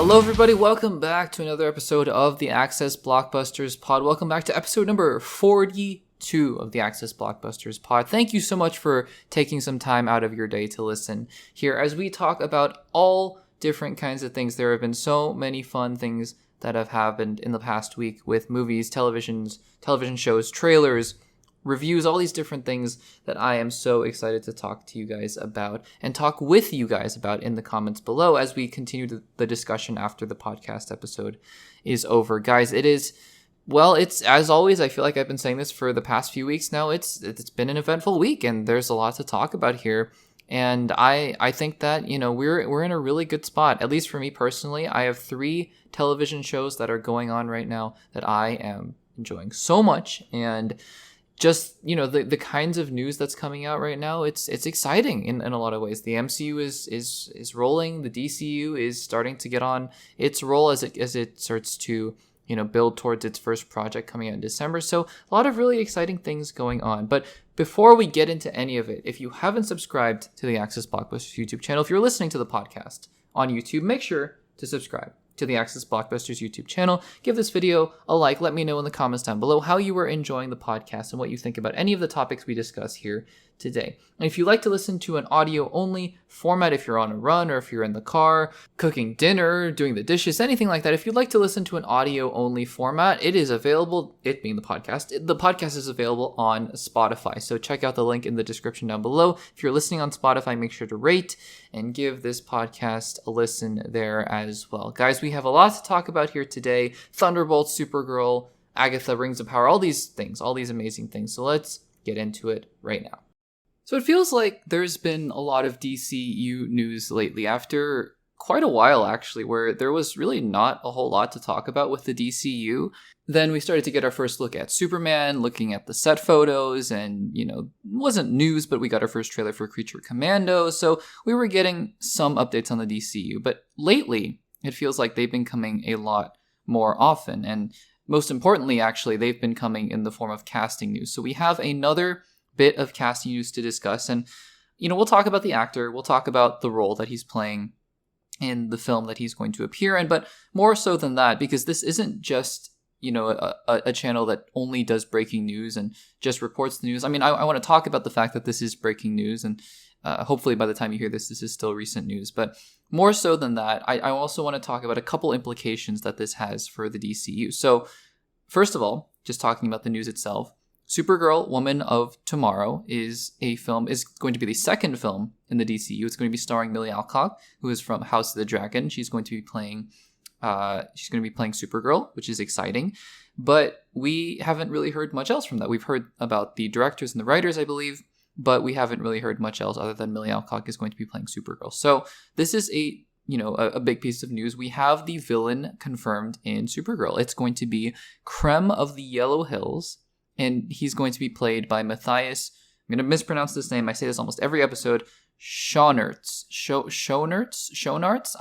Hello everybody, welcome back to another episode of the Access Blockbusters pod. Welcome back to episode number 42 of the Access Blockbusters pod. Thank you so much for taking some time out of your day to listen here as we talk about all different kinds of things. There have been so many fun things that have happened in the past week with movies, television shows, trailers, reviews, all these different things that I am so excited to talk to you guys about and talk with you guys about in the comments below as we continue the discussion after the podcast episode is over. Guys, it's as always, I feel like I've been saying this for the past few weeks now. It's been an eventful week and there's a lot to talk about here. And I think that, we're in a really good spot. At least for me personally, I have 3 television shows that are going on right now that I am enjoying so much. And just, the kinds of news that's coming out right now, it's exciting in a lot of ways. The MCU is rolling. The DCU is starting to get on its roll as it starts to, build towards its first project coming out in December. So a lot of really exciting things going on. But before we get into any of it, if you haven't subscribed to the Access Blockbusters YouTube channel, if you're listening to the podcast on YouTube, make sure to subscribe to the Access Blockbusters YouTube channel. Give this video a like. Let me know in the comments down below how you were enjoying the podcast and what you think about any of the topics we discuss here today. And if you like to listen to an audio-only format, if you're on a run or if you're in the car, cooking dinner, doing the dishes, anything like that, if you'd like to listen to an audio-only format, it is available, it being the podcast is available on Spotify. So check out the link in the description down below. If you're listening on Spotify, make sure to rate and give this podcast a listen there as well. Guys, we have a lot to talk about here today. Thunderbolts, Supergirl, Agatha, Rings of Power, all these things, all these amazing things. So let's get into it right now. So it feels like there's been a lot of DCU news lately after quite a while, actually, where there was really not a whole lot to talk about with the DCU. Then we started to get our first look at Superman, looking at the set photos, and, it wasn't news, but we got our first trailer for Creature Commando. So we were getting some updates on the DCU. But lately, it feels like they've been coming a lot more often. And most importantly, actually, they've been coming in the form of casting news. So we have another bit of casting news to discuss, and we'll talk about the actor, we'll talk about the role that he's playing in the film that he's going to appear in, but more so than that, because this isn't just a channel that only does breaking news and just reports the news. I want to talk about the fact that this is breaking news, and hopefully by the time you hear this is still recent news, but more so than that, I also want to talk about a couple implications that this has for the DCU. So first of all, just talking about the news itself, Supergirl, Woman of Tomorrow is going to be the second film in the DCU. It's going to be starring Millie Alcock, who is from House of the Dragon. She's going to be playing Supergirl, which is exciting. But we haven't really heard much else from that. We've heard about the directors and the writers, I believe, but we haven't really heard much else other than Millie Alcock is going to be playing Supergirl. So this is a big piece of news. We have the villain confirmed in Supergirl. It's going to be Krem of the Yellow Hills, and he's going to be played by Matthias. I'm going to mispronounce this name. I say this almost every episode. Schoenaerts.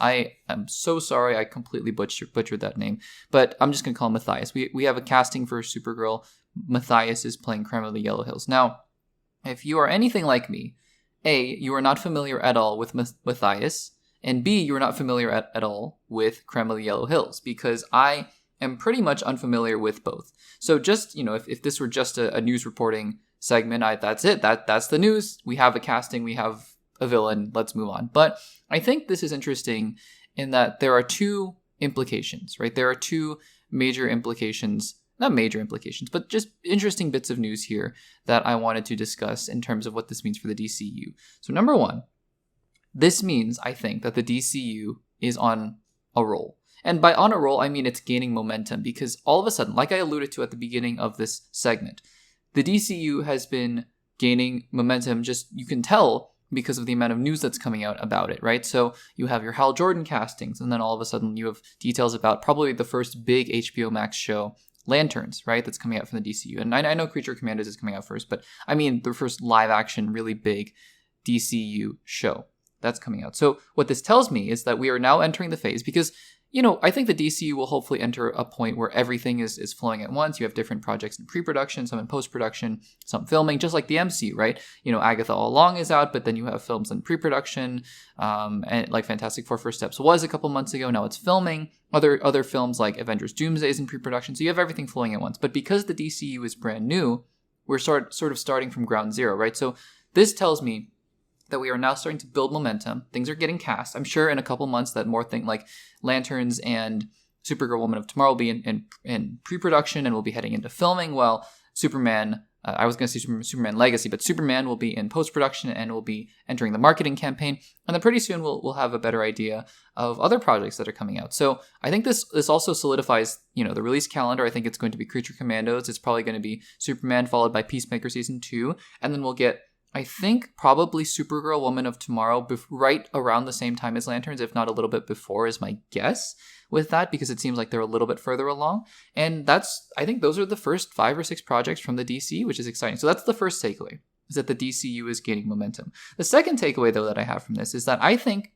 I am so sorry. I completely butchered that name. But I'm just going to call him Matthias. We have a casting for Supergirl. Matthias is playing Krem of the Yellow Hills. Now, if you are anything like me, A, you are not familiar at all with Matthias, and B, you are not familiar at all with Krem of the Yellow Hills, because I am pretty much unfamiliar with both. So just, if this were just a news reporting segment, that's it. That's the news. We have a casting, we have a villain, let's move on. But I think this is interesting in that there are 2 implications, right? There are 2 major implications, not major implications, but just interesting bits of news here that I wanted to discuss in terms of what this means for the DCU. So number 1, this means, I think, that the DCU is on a roll. And by on a roll, I mean it's gaining momentum, because all of a sudden, like I alluded to at the beginning of this segment, the DCU has been gaining momentum, just you can tell because of the amount of news that's coming out about it, right? So you have your Hal Jordan castings, and then all of a sudden you have details about probably the first big HBO Max show, Lanterns, right? That's coming out from the DCU. And I know Creature Commandos is coming out first, but I mean the first live action, really big DCU show that's coming out. So what this tells me is that we are now entering the phase, because I think the DCU will hopefully enter a point where everything is flowing at once. You have different projects in pre-production, some in post-production, some filming, just like the MCU, right? Agatha All Along is out, but then you have films in pre-production, and like Fantastic Four First Steps was a couple months ago. Now it's filming. Other films like Avengers Doomsday is in pre-production. So you have everything flowing at once. But because the DCU is brand new, we're sort of starting from ground zero, right? So this tells me that we are now starting to build momentum. Things are getting cast. I'm sure in a couple months that more things like Lanterns and Supergirl Woman of Tomorrow will be in pre-production and we'll be heading into filming, while Superman, I was going to say Superman Legacy, but Superman will be in post-production and will be entering the marketing campaign. And then pretty soon we'll have a better idea of other projects that are coming out. So I think this also solidifies, the release calendar. I think it's going to be Creature Commandos. It's probably going to be Superman followed by Peacemaker Season 2. And then we'll get, I think, probably Supergirl Woman of Tomorrow right around the same time as Lanterns, if not a little bit before, is my guess with that, because it seems like they're a little bit further along. And I think those are the first 5 or 6 projects from the DC, which is exciting. So that's the first takeaway, is that the DCU is gaining momentum. The second takeaway, though, that I have from this is that I think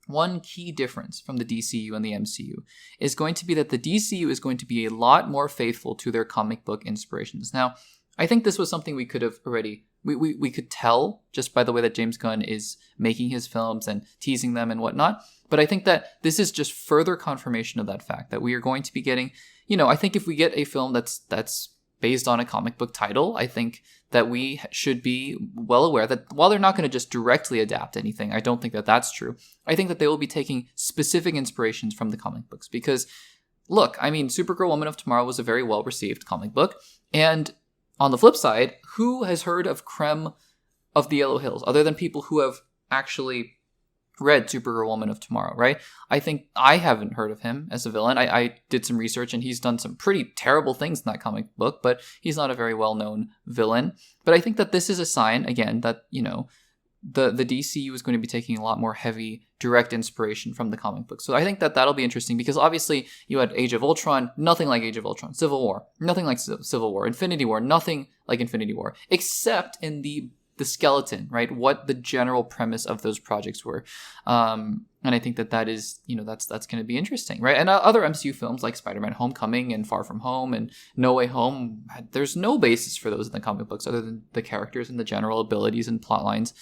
one key difference from the DCU and the MCU is going to be that the DCU is going to be a lot more faithful to their comic book inspirations. Now, I think this was something we could have already... We could tell just by the way that James Gunn is making his films and teasing them and whatnot. But I think that this is just further confirmation of that fact, that we are going to be getting, I think if we get a film that's based on a comic book title, I think that we should be well aware that while they're not going to just directly adapt anything, I don't think that that's true. I think that they will be taking specific inspirations from the comic books because, look, Supergirl Woman of Tomorrow was a very well-received comic book, and on the flip side, who has heard of Krem of the Yellow Hills other than people who have actually read Supergirl Woman of Tomorrow, right? I think I haven't heard of him as a villain. I did some research and he's done some pretty terrible things in that comic book, but he's not a very well-known villain. But I think that this is a sign, again, that, the DCU is going to be taking a lot more heavy, direct inspiration from the comic book. So I think that that'll be interesting because obviously you had Age of Ultron, nothing like Age of Ultron. Civil War, nothing like Civil War. Infinity War, nothing like Infinity War, except in the skeleton, right? What the general premise of those projects were. And I think that is, that's going to be interesting, right? And other MCU films like Spider-Man Homecoming and Far From Home and No Way Home, there's no basis for those in the comic books other than the characters and the general abilities and plot lines,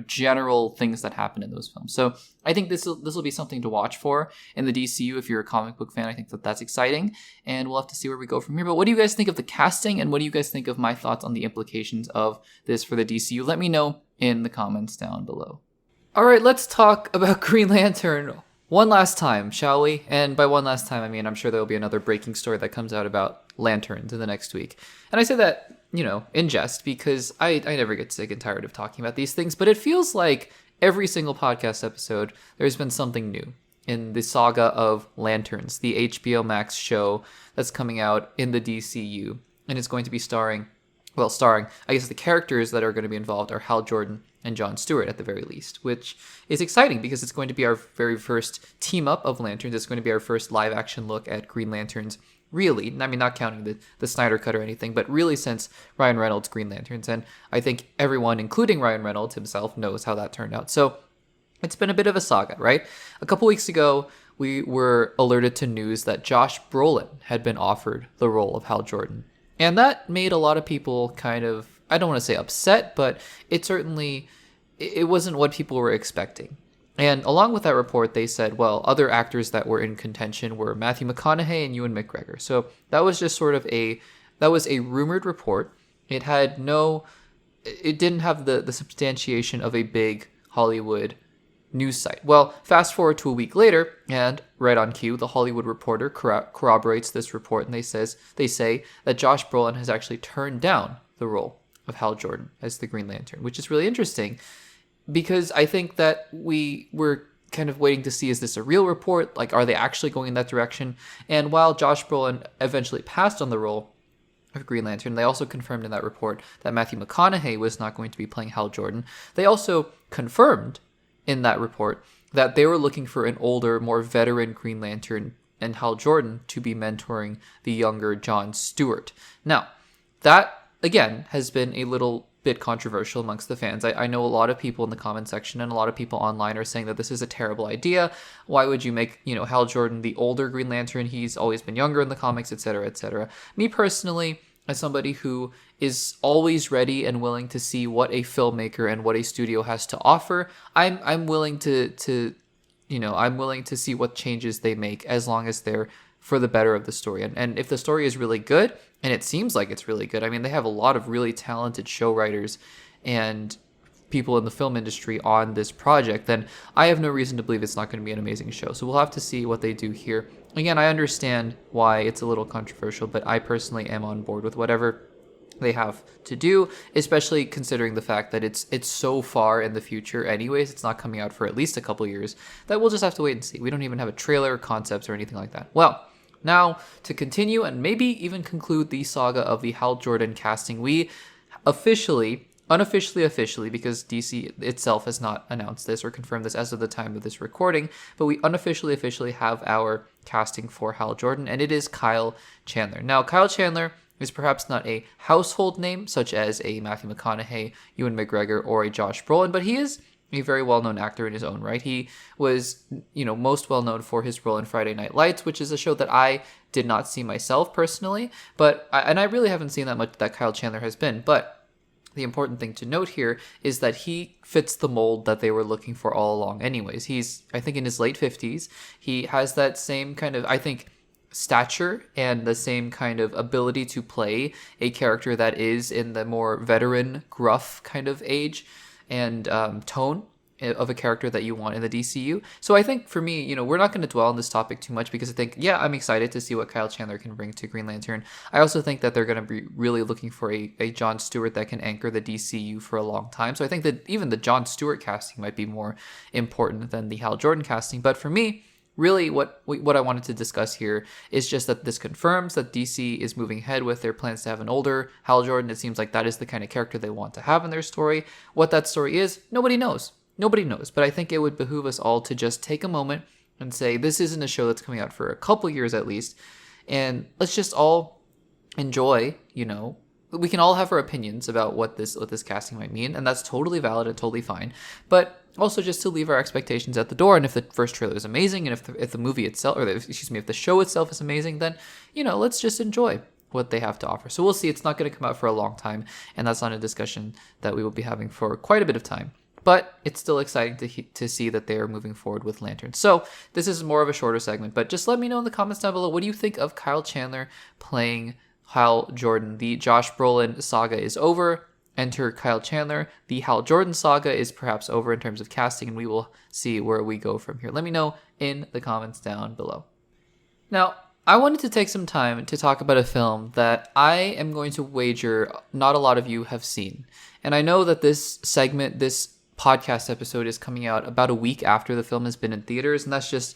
general things that happen in those films. So I think this will be something to watch for in the DCU. If you're a comic book fan, I think that's exciting, and we'll have to see where we go from here. But what do you guys think of the casting, and what do you guys think of my thoughts on the implications of this for the DCU? Let me know in the comments down below. All right, let's talk about Green Lantern one last time, shall we? And by one last time, I'm sure there'll be another breaking story that comes out about Lanterns in the next week. And I say that, in jest, because I never get sick and tired of talking about these things, but it feels like every single podcast episode, there's been something new in the saga of Lanterns, the HBO Max show that's coming out in the DCU. And it's going to be starring, I guess the characters that are going to be involved are Hal Jordan and Jon Stewart at the very least, which is exciting because it's going to be our very first team up of Lanterns. It's going to be our first live action look at Green Lanterns, really. Not counting the Snyder Cut or anything, but really since Ryan Reynolds' Green Lanterns. And I think everyone, including Ryan Reynolds himself, knows how that turned out. So it's been a bit of a saga, right? A couple weeks ago, we were alerted to news that Josh Brolin had been offered the role of Hal Jordan. And that made a lot of people kind of, I don't want to say upset, but it wasn't what people were expecting. And along with that report, they said, other actors that were in contention were Matthew McConaughey and Ewan McGregor. So that was just that was a rumored report. It didn't have the substantiation of a big Hollywood news site. Well, fast forward to a week later, and right on cue, the Hollywood Reporter corroborates this report, and they say that Josh Brolin has actually turned down the role of Hal Jordan as the Green Lantern, which is really interesting because I think that we were kind of waiting to see, is this a real report? Like, are they actually going in that direction? And while Josh Brolin eventually passed on the role of Green Lantern, they also confirmed in that report that Matthew McConaughey was not going to be playing Hal Jordan. They also confirmed in that report that they were looking for an older, more veteran Green Lantern and Hal Jordan to be mentoring the younger Jon Stewart. Now, that again, has been a little bit controversial amongst the fans. I know a lot of people in the comment section and a lot of people online are saying that this is a terrible idea. Why would you make, Hal Jordan the older Green Lantern? He's always been younger in the comics, etc., etc. Me personally, as somebody who is always ready and willing to see what a filmmaker and what a studio has to offer, I'm willing to I'm willing to see what changes they make as long as they're for the better of the story. And if the story is really good, and it seems like it's really good, I mean, they have a lot of really talented show writers and people in the film industry on this project, then I have no reason to believe it's not going to be an amazing show. So we'll have to see what they do here. Again, I understand why it's a little controversial, but I personally am on board with whatever they have to do, especially considering the fact that it's so far in the future anyways. It's not coming out for at least a couple years, that we'll just have to wait and see. We don't even have a trailer, concepts, or anything like that. Well, now to continue and maybe even conclude the saga of the Hal Jordan casting, we officially, because DC itself has not announced this or confirmed this as of the time of this recording, but we officially have our casting for Hal Jordan, and it is Kyle Chandler. Now, Kyle Chandler is perhaps not a household name such as a Matthew McConaughey, Ewan McGregor, or a Josh Brolin, but he is a very well-known actor in his own right. He was, most well-known for his role in Friday Night Lights, which is a show that I did not see myself personally, but I really haven't seen that much that Kyle Chandler has been. But the important thing to note here is that he fits the mold that they were looking for all along anyways. He's, I think, in his late 50s. He has that same kind of, I think, stature and the same kind of ability to play a character that is in the more veteran, gruff kind of age and tone of a character that you want in the DCU. So I think for me, we're not going to dwell on this topic too much because I think, I'm excited to see what Kyle Chandler can bring to Green Lantern. I also think that they're going to be really looking for a Jon Stewart that can anchor the DCU for a long time. So I think that even the Jon Stewart casting might be more important than the Hal Jordan casting. But for me, really, what I wanted to discuss here is just that this confirms that DC is moving ahead with their plans to have an older Hal Jordan. It seems like that is the kind of character they want to have in their story. What that story is, nobody knows. Nobody knows. But I think it would behoove us all to just take a moment and say, this isn't a show that's coming out for a couple years at least. And let's just all enjoy, we can all have our opinions about what this casting might mean, and that's totally valid and totally fine. But also just to leave our expectations at the door, and if the first trailer is amazing, and if the movie itself, if the show itself is amazing, then let's just enjoy what they have to offer. So we'll see. It's not going to come out for a long time, and that's not a discussion that we will be having for quite a bit of time. But it's still exciting to see that they are moving forward with Lantern. So this is more of a shorter segment, but just let me know in the comments down below, what do you think of Kyle Chandler playing Hal Jordan? The Josh Brolin saga is over. Enter Kyle Chandler. The Hal Jordan saga is perhaps over in terms of casting, and we will see where we go from here. Let me know in the comments down below. Now, I wanted to take some time to talk about a film that I am going to wager not a lot of you have seen. And I know that this podcast episode is coming out about a week after the film has been in theaters, and that's just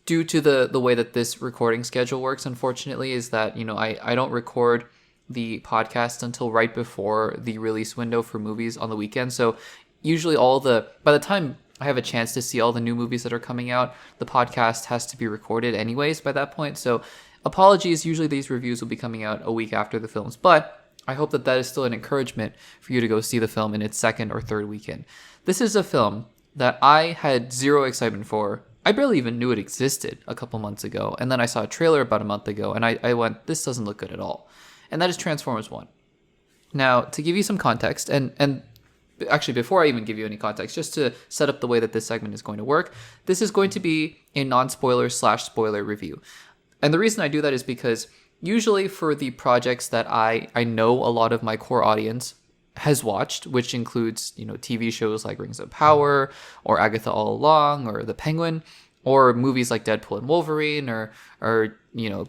due to the way that this recording schedule works, unfortunately, is that, I don't record the podcast until right before the release window for movies on the weekend. So usually by the time I have a chance to see all the new movies that are coming out, the podcast has to be recorded anyways by that point. So apologies, usually these reviews will be coming out a week after the films, but I hope that is still an encouragement for you to go see the film in its second or third weekend. This is a film that I had zero excitement for. I barely even knew it existed a couple months ago, and then I saw a trailer about a month ago, and I went, this doesn't look good at all. And that is Transformers 1. Now, to give you some context, and actually before I even give you any context, just to set up the way that this segment is going to work, this is going to be a non-spoiler/spoiler review. And the reason I do that is because usually for the projects that I know a lot of my core audience has watched, which includes, TV shows like Rings of Power, or Agatha All Along, or The Penguin, or movies like Deadpool and Wolverine, or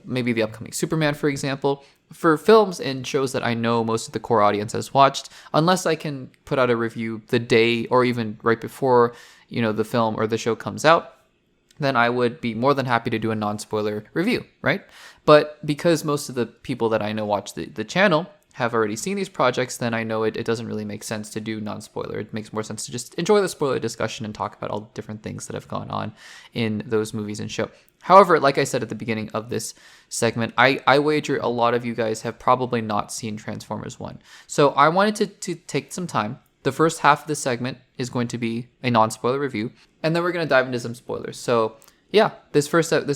maybe the upcoming Superman, for example. For films and shows that I know most of the core audience has watched, unless I can put out a review the day or even right before, the film or the show comes out, then I would be more than happy to do a non-spoiler review, right? But because most of the people that I know watch the channel, have already seen these projects, then I know it doesn't really make sense to do non-spoiler. It makes more sense to just enjoy the spoiler discussion and talk about all the different things that have gone on in those movies and show. However, like I said at the beginning of this segment, I wager a lot of you guys have probably not seen Transformers 1. So I wanted to take some time. The first half of this segment is going to be a non-spoiler review, and then we're going to dive into some spoilers. So yeah, this first part of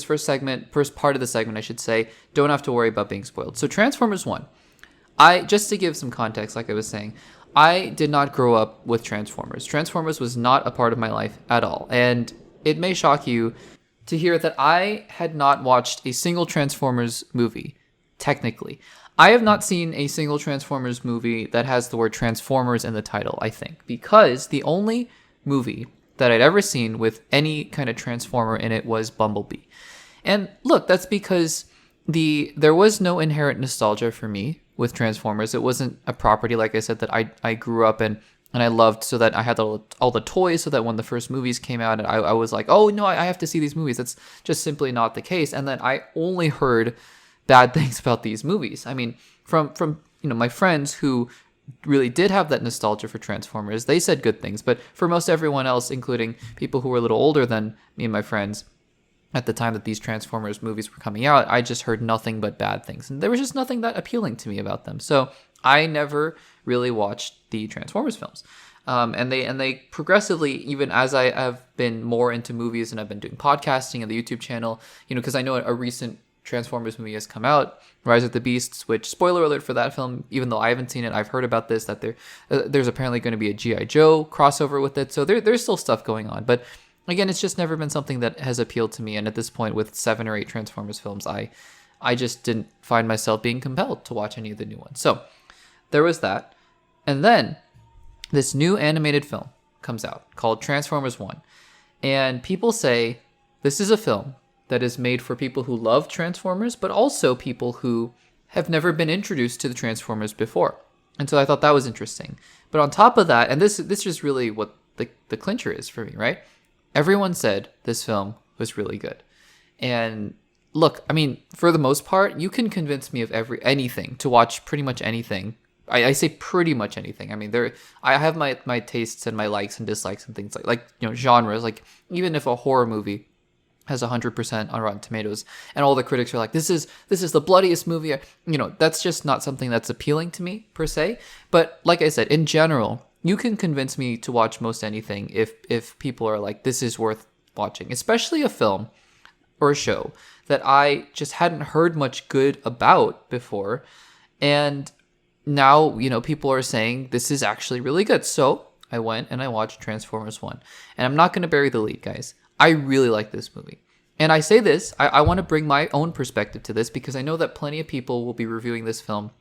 the segment, I should say, don't have to worry about being spoiled. So Transformers 1. Just to give some context, like I was saying, I did not grow up with Transformers. Transformers was not a part of my life at all. And it may shock you to hear that I had not watched a single Transformers movie, technically. I have not seen a single Transformers movie that has the word Transformers in the title, I think, because the only movie that I'd ever seen with any kind of Transformer in it was Bumblebee. And look, that's because there was no inherent nostalgia for me with Transformers. It wasn't a property, like I said, that I grew up in and I loved, so that I had all the toys, so that when the first movies came out, and I was like, oh no, I have to see these movies. That's just simply not the case. And then I only heard bad things about these movies. I mean, from my friends who really did have that nostalgia for Transformers, they said good things. But for most everyone else, including people who were a little older than me and my friends at the time that these Transformers movies were coming out, I just heard nothing but bad things. And there was just nothing that appealing to me about them. So I never really watched the Transformers films. And they progressively, even as I have been more into movies and I've been doing podcasting and the YouTube channel, because I know a recent Transformers movie has come out, Rise of the Beasts, which, spoiler alert for that film, even though I haven't seen it, I've heard about this, that there's apparently going to be a G.I. Joe crossover with it. So there's still stuff going on. But again, it's just never been something that has appealed to me. And at this point, with 7 or 8 Transformers films, I just didn't find myself being compelled to watch any of the new ones. So there was that. And then this new animated film comes out called Transformers 1. And people say this is a film that is made for people who love Transformers, but also people who have never been introduced to the Transformers before. And so I thought that was interesting. But on top of that, and this is really what the clincher is for me, right? Everyone said this film was really good. And look, I mean, for the most part, you can convince me of anything, to watch pretty much anything. I say pretty much anything. I mean, I have my tastes and my likes and dislikes and things like genres. Like, even if a horror movie has 100% on Rotten Tomatoes, and all the critics are like, this is the bloodiest movie, that's just not something that's appealing to me per se. But like I said, in general, you can convince me to watch most anything if people are like, this is worth watching, especially a film or a show that I just hadn't heard much good about before. And now, people are saying this is actually really good. So I went and I watched Transformers 1. And I'm not going to bury the lead, guys. I really like this movie. And I say this, I want to bring my own perspective to this, because I know that plenty of people will be reviewing this film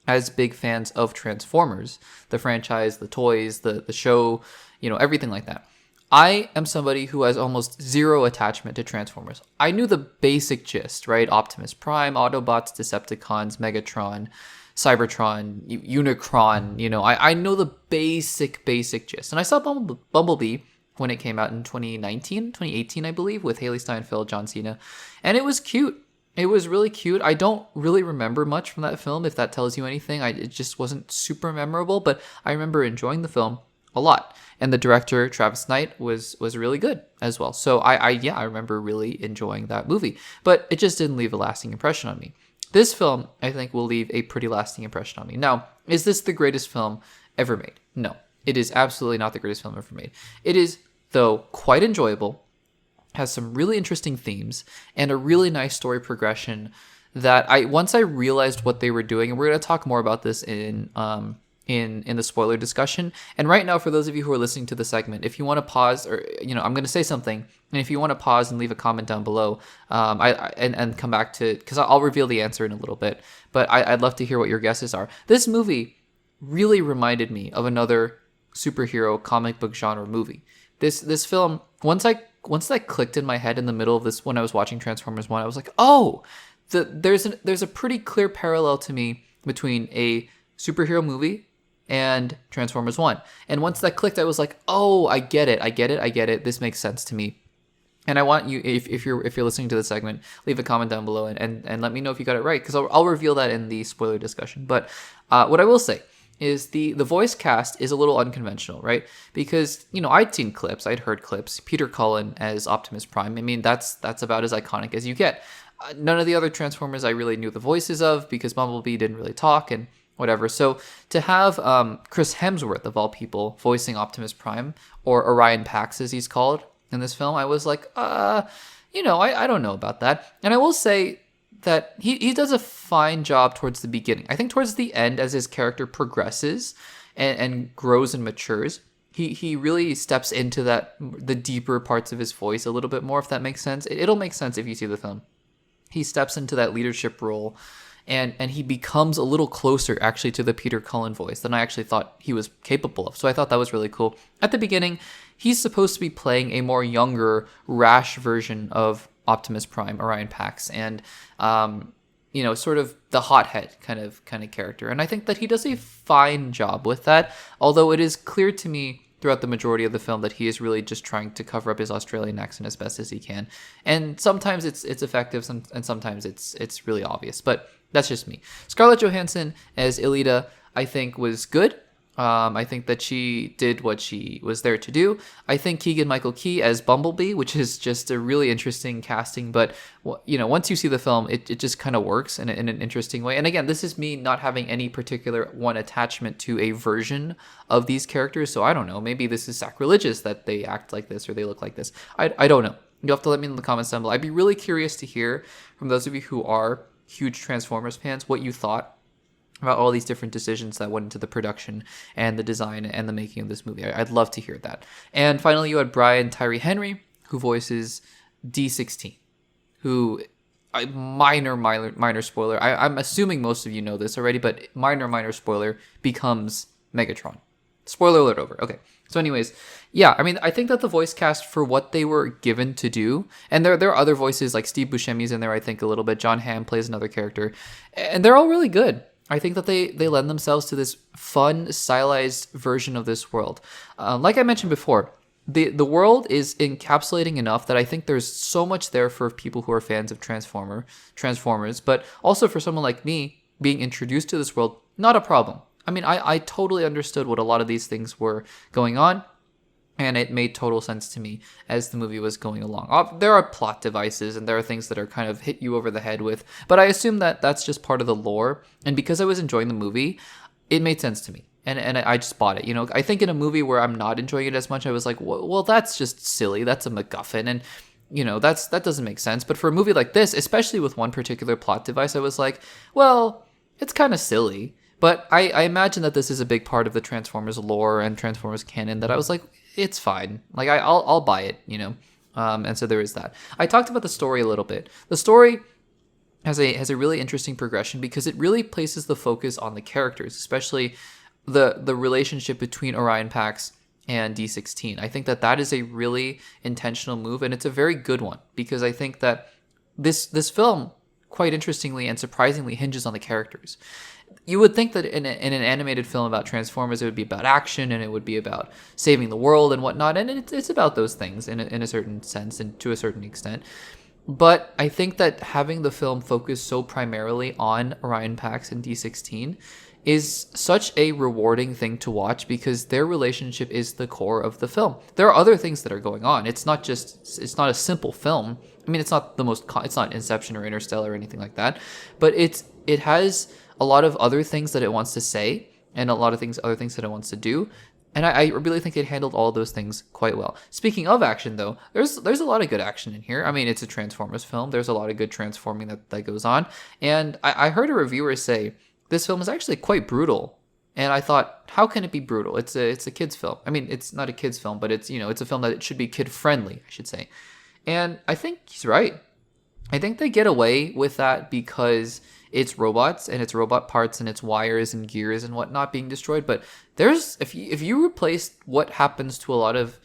as big fans of Transformers, the franchise, the toys, the show, everything like that. I am somebody who has almost zero attachment to Transformers. I knew the basic gist, right? Optimus Prime, Autobots, Decepticons, Megatron, Cybertron, Unicron, I know the basic gist. And I saw Bumblebee when it came out in 2018, I believe, with Haley Steinfeld, John Cena. And it was cute. It was really cute. I don't really remember much from that film, if that tells you anything. It just wasn't super memorable, but I remember enjoying the film a lot. And the director, Travis Knight, was really good as well. So I remember really enjoying that movie. But it just didn't leave a lasting impression on me. This film, I think, will leave a pretty lasting impression on me. Now, is this the greatest film ever made? No, it is absolutely not the greatest film ever made. It is, though, quite enjoyable, has some really interesting themes, and a really nice story progression that once I realized what they were doing, and we're going to talk more about this in the spoiler discussion. And right now, for those of you who are listening to the segment, if you want to pause, or I'm going to say something, and if you want to pause and leave a comment down below, and come back to, because I'll reveal the answer in a little bit, but I'd love to hear what your guesses are. This movie really reminded me of another superhero comic book genre movie. This film, once that clicked in my head in the middle of this, when I was watching Transformers 1, I was like, oh, there's a pretty clear parallel to me between a superhero movie and Transformers 1. And once that clicked, I was like, oh, I get it. This makes sense to me. And I want you, if you're listening to the segment, leave a comment down below and let me know if you got it right, because I'll reveal that in the spoiler discussion. But what I will say is the voice cast is a little unconventional, right? Because, I'd seen clips, I'd heard clips. Peter Cullen as Optimus Prime. I mean, that's about as iconic as you get. None of the other Transformers I really knew the voices of, because Bumblebee didn't really talk and whatever. So to have Chris Hemsworth, of all people, voicing Optimus Prime, or Orion Pax as he's called in this film, I was like, I don't know about that. And I will say that he does a fine job towards the beginning. I think towards the end, as his character progresses and grows and matures, he really steps into the deeper parts of his voice a little bit more, if that makes sense. It'll make sense if you see the film. He steps into that leadership role, and he becomes a little closer actually to the Peter Cullen voice than I actually thought he was capable of. So I thought that was really cool. At the beginning, he's supposed to be playing a more younger, rash version of Optimus Prime, Orion Pax, and sort of the hothead kind of character. And I think that he does a fine job with that, although it is clear to me throughout the majority of the film that he is really just trying to cover up his Australian accent as best as he can. And sometimes it's effective, and sometimes it's really obvious. But that's just me. Scarlett Johansson as Elita, I think, was good. I think that she did what she was there to do. I think Keegan-Michael Key as Bumblebee, which is just a really interesting casting. But, once you see the film, it just kind of works in an interesting way. And again, this is me not having any particular one attachment to a version of these characters. So I don't know. Maybe this is sacrilegious that they act like this or they look like this. I don't know. You'll have to let me know in the comments down below. I'd be really curious to hear from those of you who are huge Transformers fans what you thought about all these different decisions that went into the production and the design and the making of this movie. I'd love to hear that. And finally, you had Brian Tyree Henry, who voices D16, who, minor spoiler, I'm assuming most of you know this already, but minor spoiler, becomes Megatron. Spoiler alert over. Okay. So anyways, yeah, I mean, I think that the voice cast for what they were given to do, and there are other voices, like Steve Buscemi's in there, I think, a little bit. John Hamm plays another character, and they're all really good. I think that they lend themselves to this fun, stylized version of this world. Like I mentioned before, the world is encapsulating enough that I think there's so much there for people who are fans of Transformers, but also for someone like me, being introduced to this world, not a problem. I mean, I totally understood what a lot of these things were going on, and it made total sense to me as the movie was going along. There are plot devices, and there are things that are kind of hit you over the head with, but I assume that that's just part of the lore. And because I was enjoying the movie, it made sense to me, and I just bought it. I think in a movie where I'm not enjoying it as much, I was like, well, that's just silly. That's a MacGuffin, and that doesn't make sense. But for a movie like this, especially with one particular plot device, I was like, well, it's kind of silly. But I imagine that this is a big part of the Transformers lore and Transformers canon that I was like, it's fine. Like, I'll buy it, and so there is that. I talked about the story a little bit. The story has a really interesting progression because it really places the focus on the characters, especially the relationship between Orion Pax and D16. I think that is a really intentional move, and it's a very good one because I think that this film, quite interestingly and surprisingly, hinges on the characters. You would think that in an animated film about Transformers, it would be about action and it would be about saving the world and whatnot, and it's about those things in a certain sense and to a certain extent. But I think that having the film focus so primarily on Orion Pax and D16 is such a rewarding thing to watch because their relationship is the core of the film. There are other things that are going on. It's not a simple film. I mean, it's not it's not Inception or Interstellar or anything like that, but it has a lot of other things that it wants to say and a lot of other things that it wants to do. And I really think it handled all of those things quite well. Speaking of action, though, there's a lot of good action in here. I mean, it's a Transformers film. There's a lot of good transforming that goes on. And I heard a reviewer say this film is actually quite brutal. And I thought, how can it be brutal? It's a kid's film. I mean, it's not a kid's film, but it's a film that it should be kid friendly, I should say. And I think he's right. I think they get away with that because it's robots and it's robot parts and it's wires and gears and whatnot being destroyed. But if you replace what happens to a lot of,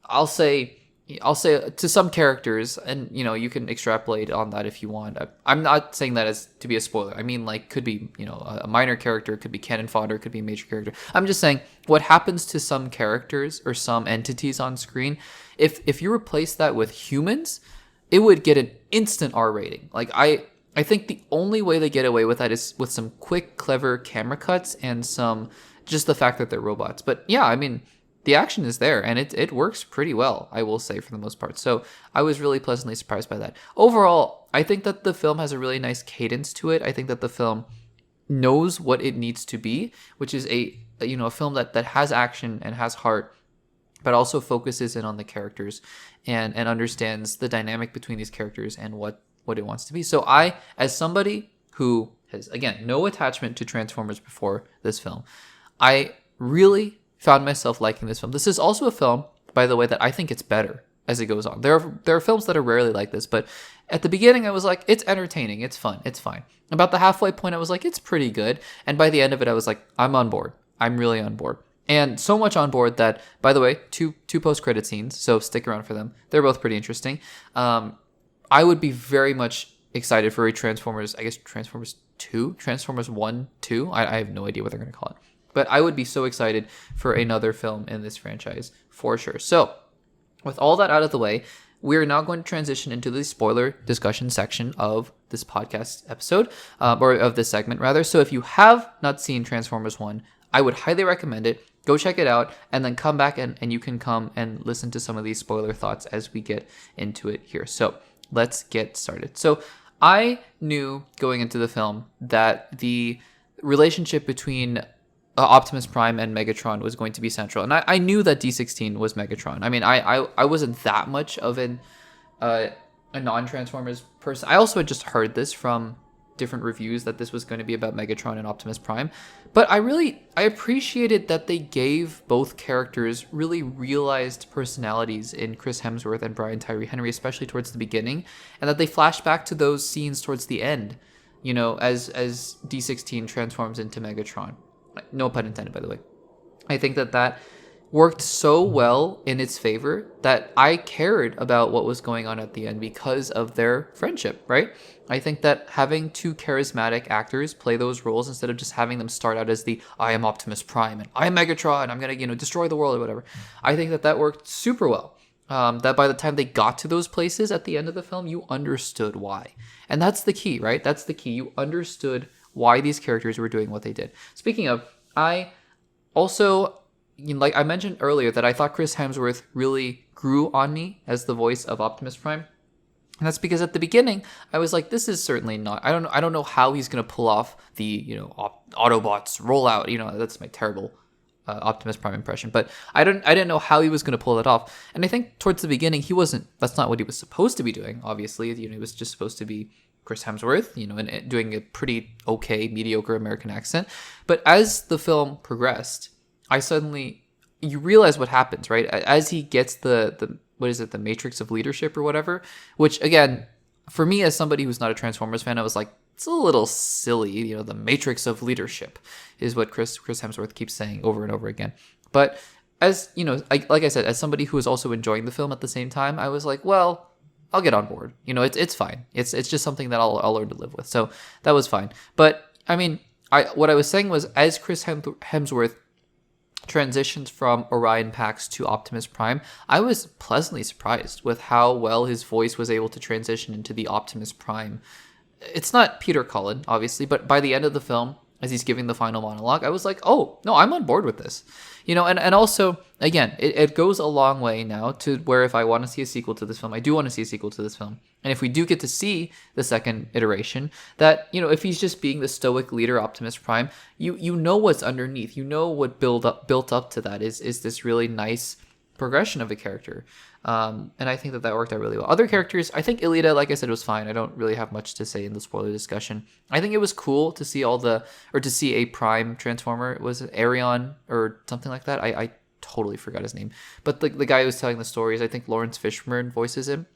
I'll say, I'll say to some characters, and you can extrapolate on that if you want. I'm not saying that as to be a spoiler. I mean, like, could be a minor character, could be cannon fodder, could be a major character. I'm just saying what happens to some characters or some entities on screen. If you replace that with humans, it would get an instant R rating. Like I think the only way they get away with that is with some quick, clever camera cuts and just the fact that they're robots. But yeah, I mean, the action is there, and it works pretty well, I will say, for the most part. So I was really pleasantly surprised by that. Overall, I think that the film has a really nice cadence to it. I think that the film knows what it needs to be, which is a film that has action and has heart, but also focuses in on the characters and understands the dynamic between these characters and what it wants to be. So I, as somebody who has, again, no attachment to Transformers before this film, I really found myself liking this film. This is also a film, by the way, that I think it's better as it goes on. There are films that are rarely like this, but at the beginning I was like, it's entertaining, it's fun, it's fine. About the halfway point I was like, it's pretty good. And by the end of it I was like, I'm on board. I'm really on board. And so much on board that, by the way, two post-credit scenes, so stick around for them. They're both pretty interesting. I would be very much excited for a Transformers 2? Transformers 1, 2? I have no idea what they're going to call it. But I would be so excited for another film in this franchise, for sure. So, with all that out of the way, we're now going to transition into the spoiler discussion section of this podcast episode, or of this segment, rather. So, if you have not seen Transformers 1, I would highly recommend it. Go check it out, and then come back and you can come and listen to some of these spoiler thoughts as we get into it here. So, let's get started. So, I knew going into the film that the relationship between Optimus Prime and Megatron was going to be central. And I knew that D16 was Megatron. I mean, I wasn't that much of a non-Transformers person. I also had just heard this from different reviews that this was going to be about Megatron and Optimus Prime. But I appreciated that they gave both characters really realized personalities in Chris Hemsworth and Brian Tyree Henry, especially towards the beginning, and that they flashed back to those scenes towards the end, as D16 transforms into Megatron. No pun intended, by the way. I think that worked so well in its favor that I cared about what was going on at the end because of their friendship, right? I think that having two charismatic actors play those roles instead of just having them start out as I am Optimus Prime and I am Megatron, I'm going to, destroy the world or whatever. I think that worked super well. That by the time they got to those places at the end of the film, you understood why. And that's the key, right? That's the key. You understood why these characters were doing what they did. Speaking of, I also, like I mentioned earlier, that I thought Chris Hemsworth really grew on me as the voice of Optimus Prime. And that's because at the beginning, I was like, this is certainly not, I don't know how he's going to pull off the, Autobots rollout. That's my terrible Optimus Prime impression. But I didn't know how he was going to pull it off. And I think towards the beginning, that's not what he was supposed to be doing, obviously. He was just supposed to be Chris Hemsworth, and doing a pretty okay, mediocre American accent. But as the film progressed, you realize what happens, right? As he gets the matrix of leadership or whatever, which again, for me as somebody who's not a Transformers fan, I was like, it's a little silly, the matrix of leadership is what Chris Hemsworth keeps saying over and over again. But as, like I said, as somebody who is also enjoying the film at the same time, I was like, well, I'll get on board. It's fine. It's just something that I'll learn to live with. So that was fine. But I mean, what I was saying was, as Chris Hemsworth transitions from Orion Pax to Optimus Prime, I was pleasantly surprised with how well his voice was able to transition into the Optimus Prime. It's not Peter Cullen, obviously, but by the end of the film, as he's giving the final monologue, I was like, oh, no, I'm on board with this. And also, again, it goes a long way now to where if I want to see a sequel to this film, I do want to see a sequel to this film. And if we do get to see the second iteration, that, if he's just being the stoic leader Optimus Prime, you know what's underneath. You know what built up to that is this really nice progression of a character. And I think that worked out really well. Other characters, I think Ilida, like I said, was fine. I don't really have much to say in the spoiler discussion. I think it was cool to see to see a Prime Transformer. Was it Arion or something like that? I totally forgot his name. But the guy who was telling the stories, I think Lawrence Fishburne voices him.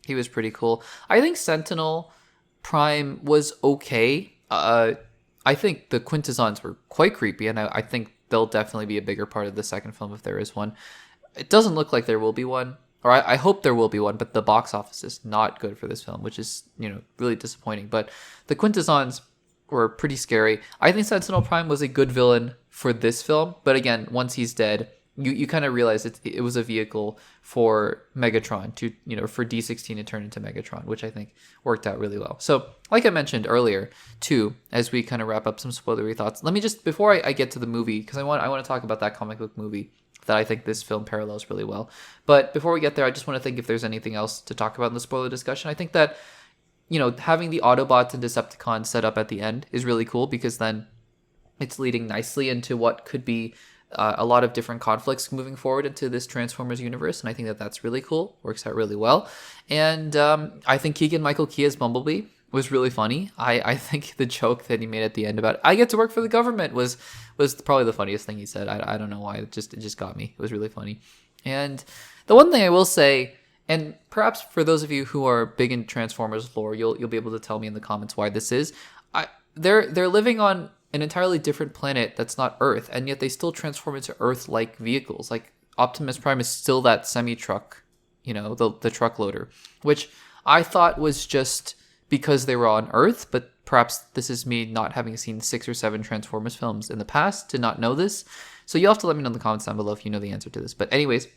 He was pretty cool. I think Sentinel Prime was okay. I think the Quintessons were quite creepy, and I think they'll definitely be a bigger part of the second film if there is one. It doesn't look like there will be one. or I hope there will be one, but the box office is not good for this film, which is, really disappointing. But the Quintessons were pretty scary. I think Sentinel Prime was a good villain for this film, but again, once he's dead, you kind of realize it was a vehicle for Megatron to, for D16 to turn into Megatron, which I think worked out really well. So, like I mentioned earlier, too, as we kind of wrap up some spoilery thoughts, let me just, before I get to the movie, because I want to talk about that comic book movie that I think this film parallels really well. But before we get there, I just want to think if there's anything else to talk about in the spoiler discussion. I think that, having the Autobots and Decepticons set up at the end is really cool, because then it's leading nicely into what could be a lot of different conflicts moving forward into this Transformers universe, and I think that that's really cool. Works out really well. And I think Keegan-Michael Key as Bumblebee was really funny. I think the joke that he made at the end about I get to work for the government was probably the funniest thing he said. I don't know why, it just got me. It was really funny. And the one thing I will say, and perhaps for those of you who are big in Transformers lore, you'll be able to tell me in the comments why this is. They're living on an entirely different planet that's not Earth, and yet they still transform into Earth-like vehicles. Like Optimus Prime is still that semi-truck, the truck loader, which I thought was just because they were on Earth, but perhaps this is me not having seen 6 or 7 Transformers films in the past to not know this. So you'll have to let me know in the comments down below if you know the answer to this. But anyways,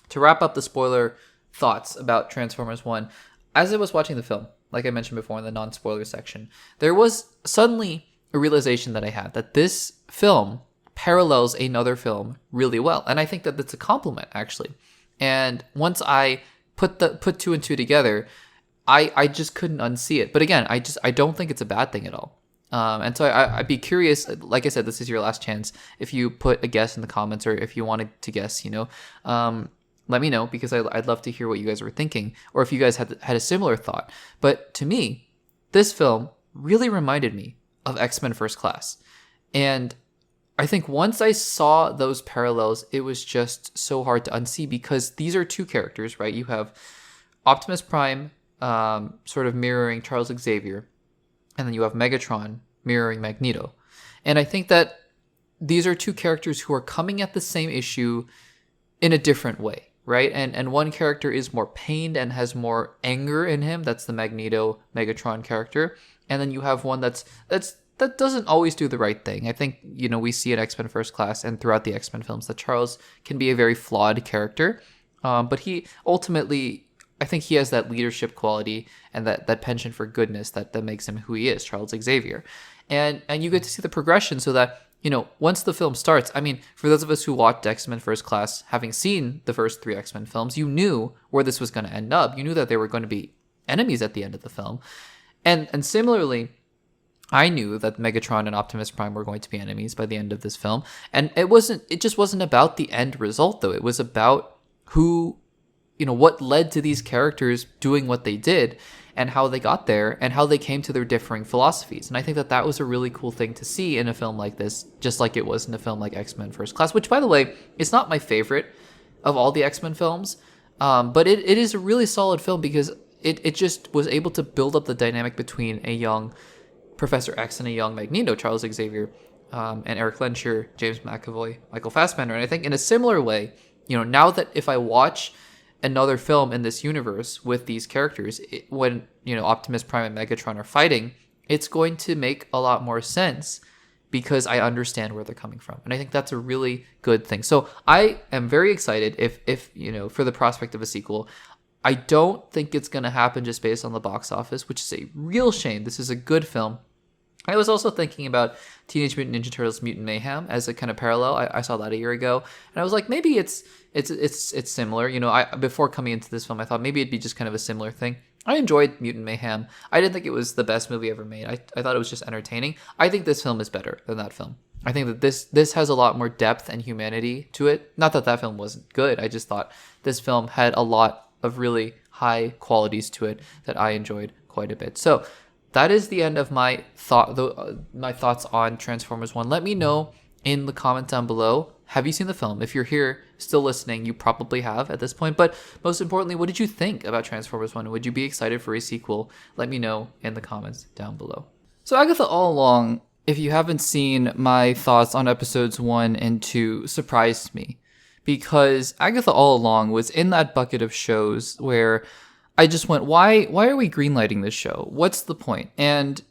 to wrap up the spoiler thoughts about Transformers 1, as I was watching the film, like I mentioned before in the non-spoiler section, there was suddenly a realization that I had that this film parallels another film really well. And I think that that's a compliment, actually. And once I put 2 and 2 together, I just couldn't unsee it. But again, I don't think it's a bad thing at all. And so I'd be curious, like I said, this is your last chance. If you put a guess in the comments, or if you wanted to guess, let me know, because I'd love to hear what you guys were thinking, or if you guys had a similar thought. But to me, this film really reminded me of X-Men First Class. And I think once I saw those parallels, it was just so hard to unsee, because these are 2 characters, right? You have Optimus Prime sort of mirroring Charles Xavier, and then you have Megatron mirroring Magneto. And I think that these are 2 characters who are coming at the same issue in a different way, right? And one character is more pained and has more anger in him. That's the Magneto Megatron character. And then you have one that doesn't always do the right thing. I think, we see in X-Men First Class and throughout the X-Men films that Charles can be a very flawed character. But he ultimately, I think he has that leadership quality and that penchant for goodness that makes him who he is, Charles Xavier. And you get to see the progression, so that, once the film starts, I mean, for those of us who watched X-Men First Class, having seen the first 3 X-Men films, you knew where this was going to end up. You knew that they were going to be enemies at the end of the film. And similarly, I knew that Megatron and Optimus Prime were going to be enemies by the end of this film. And it just wasn't about the end result, though. It was about what led to these characters doing what they did, and how they got there, and how they came to their differing philosophies. And I think that was a really cool thing to see in a film like this, just like it was in a film like X-Men First Class, which, by the way, is not my favorite of all the X-Men films. But it is a really solid film, because it just was able to build up the dynamic between a young Professor X and a young Magneto, Charles Xavier, and Eric Lenscher, James McAvoy, Michael Fassbender. And I think in a similar way, now that if I watch another film in this universe with these characters, when, Optimus Prime and Megatron are fighting, it's going to make a lot more sense, because I understand where they're coming from. And I think that's a really good thing. So I am very excited if for the prospect of a sequel. I don't think it's going to happen just based on the box office, which is a real shame. This is a good film. I was also thinking about Teenage Mutant Ninja Turtles Mutant Mayhem as a kind of parallel. I saw that a year ago, and I was like, maybe it's similar. Before coming into this film, I thought maybe it'd be just kind of a similar thing. I enjoyed Mutant Mayhem. I didn't think it was the best movie ever made. I thought it was just entertaining. I think this film is better than that film. I think that this has a lot more depth and humanity to it. Not that that film wasn't good. I just thought this film had a lot of really high qualities to it that I enjoyed quite a bit. So that is the end of my thoughts on Transformers 1. Let me know in the comment down below. Have you seen the film? If you're here still listening, you probably have at this point. But most importantly, what did you think about Transformers 1? Would you be excited for a sequel? Let me know in the comments down below. So Agatha all along, if you haven't seen my thoughts on episodes 1 and 2, surprised me. because Agatha All Along was in that bucket of shows where I just went, why are we greenlighting this show? What's the point? And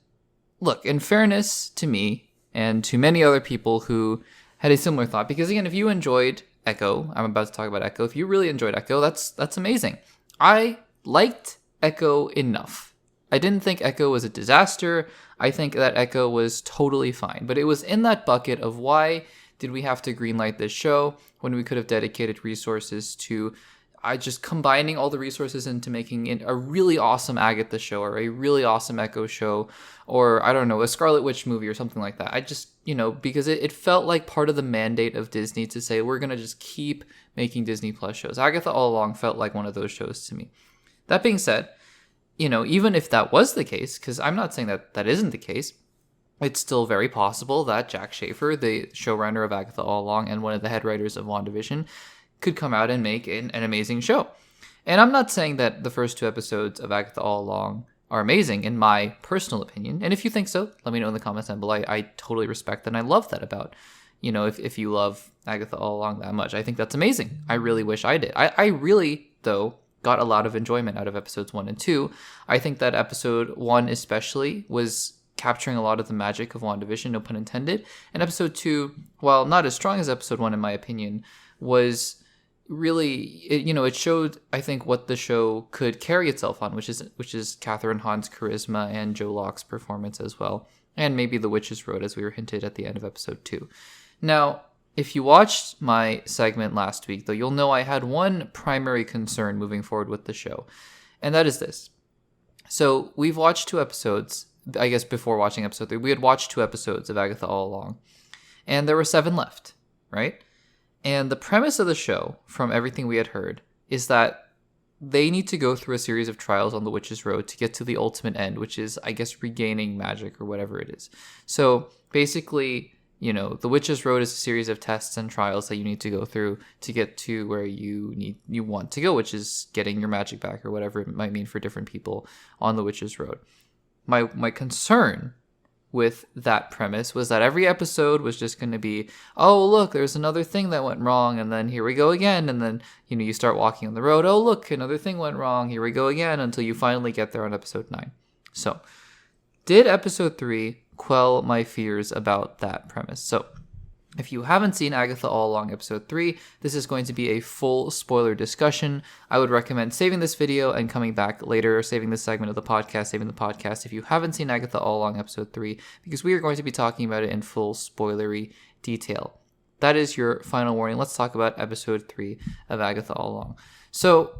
look, in fairness to me and to many other people who had a similar thought, because again, if you enjoyed Echo, I'm about to talk about Echo. If you really enjoyed Echo, that's amazing. I liked Echo enough. I didn't think Echo was a disaster. I think that Echo was totally fine. But it was in that bucket of why did we have to greenlight this show when we could have dedicated resources to just combining all the resources into making it a really awesome Agatha show or a really awesome Echo show or, I don't know, a Scarlet Witch movie or something like that. I just, because it felt like part of the mandate of Disney to say, we're going to just keep making Disney Plus shows. Agatha All Along felt like one of those shows to me. That being said, even if that was the case, because I'm not saying that that isn't the case, it's still very possible that Jack Schaefer, the showrunner of Agatha All Along and one of the head writers of WandaVision, could come out and make an amazing show. And I'm not saying that the first 2 episodes of Agatha All Along are amazing, in my personal opinion. And if you think so, let me know in the comments down below. I totally respect that, and I love that about, if you love Agatha All Along that much. I think that's amazing. I really wish I did. I really, though, got a lot of enjoyment out of episodes 1 and 2. I think that episode 1 especially was capturing a lot of the magic of WandaVision, no pun intended. And episode 2, while not as strong as episode 1 in my opinion, was really, it showed, I think, what the show could carry itself on, which is Catherine Hahn's charisma and Joe Locke's performance as well, and maybe the Witch's Road, as we were hinted at the end of episode 2. Now, if you watched my segment last week, though, you'll know I had one primary concern moving forward with the show, and that is this. So we've watched 2 episodes. I guess before watching episode 3, we had watched 2 episodes of Agatha All Along, and there were 7 left, right? And the premise of the show, from everything we had heard, is that they need to go through a series of trials on the Witch's Road to get to the ultimate end, which is, I guess, regaining magic or whatever it is. So basically, the Witch's Road is a series of tests and trials that you need to go through to get to where you want to go, which is getting your magic back or whatever it might mean for different people on the Witch's Road. My concern with that premise was that every episode was just going to be, oh, look, there's another thing that went wrong, and then here we go again, and then, you start walking on the road, oh, look, another thing went wrong, here we go again, until you finally get there on episode 9. So, did episode 3 quell my fears about that premise? So, if you haven't seen Agatha All Along episode 3, this is going to be a full spoiler discussion. I would recommend saving this video and coming back later, saving this segment of the podcast, saving the podcast if you haven't seen Agatha All Along episode 3, because we are going to be talking about it in full spoilery detail. That is your final warning. Let's talk about episode 3 of Agatha All Along. So,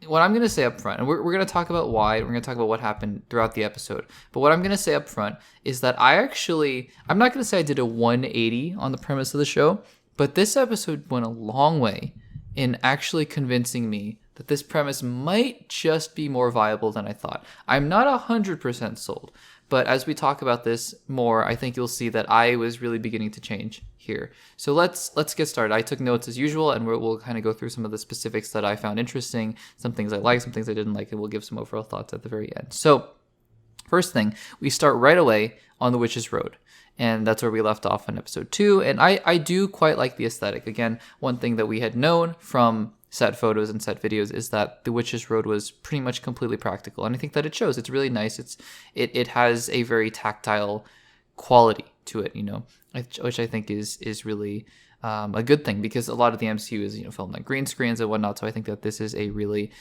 what I'm going to say up front, and we're going to talk about why, we're going to talk about what happened throughout the episode, but what I'm going to say up front is that I'm not going to say I did a 180 on the premise of the show, but this episode went a long way in actually convincing me that this premise might just be more viable than I thought. I'm not 100% sold, but as we talk about this more, I think you'll see that I was really beginning to change here. So let's get started. I took notes as usual, and we'll kind of go through some of the specifics that I found interesting, some things I liked, some things I didn't like, and we'll give some overall thoughts at the very end. So first thing, we start right away on the Witch's Road, and that's where we left off in episode 2, and I do quite like the aesthetic. Again, one thing that we had known from set photos and set videos is that the Witch's Road was pretty much completely practical, and I think that it shows. It's really nice. It has a very tactile quality to it, which I think is really a good thing, because a lot of the MCU is filmed on green screens and whatnot. So I think that this is a really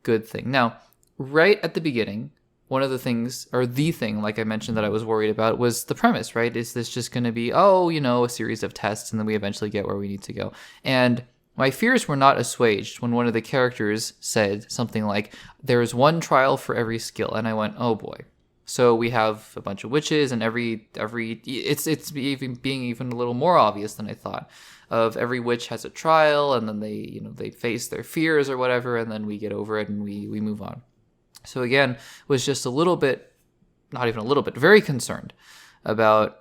good thing. Now, right at the beginning, one of the things, or the thing, like I mentioned, that I was worried about was the premise. Right? Is this just going to be a series of tests and then we eventually get where we need to go? And my fears were not assuaged when one of the characters said something like, "There is one trial for every skill," and I went, "Oh boy." So we have a bunch of witches, and it's being even a little more obvious than I thought. Of every witch has a trial, and then they face their fears or whatever, and then we get over it and we move on. So again, was just a little bit, not even a little bit, very concerned about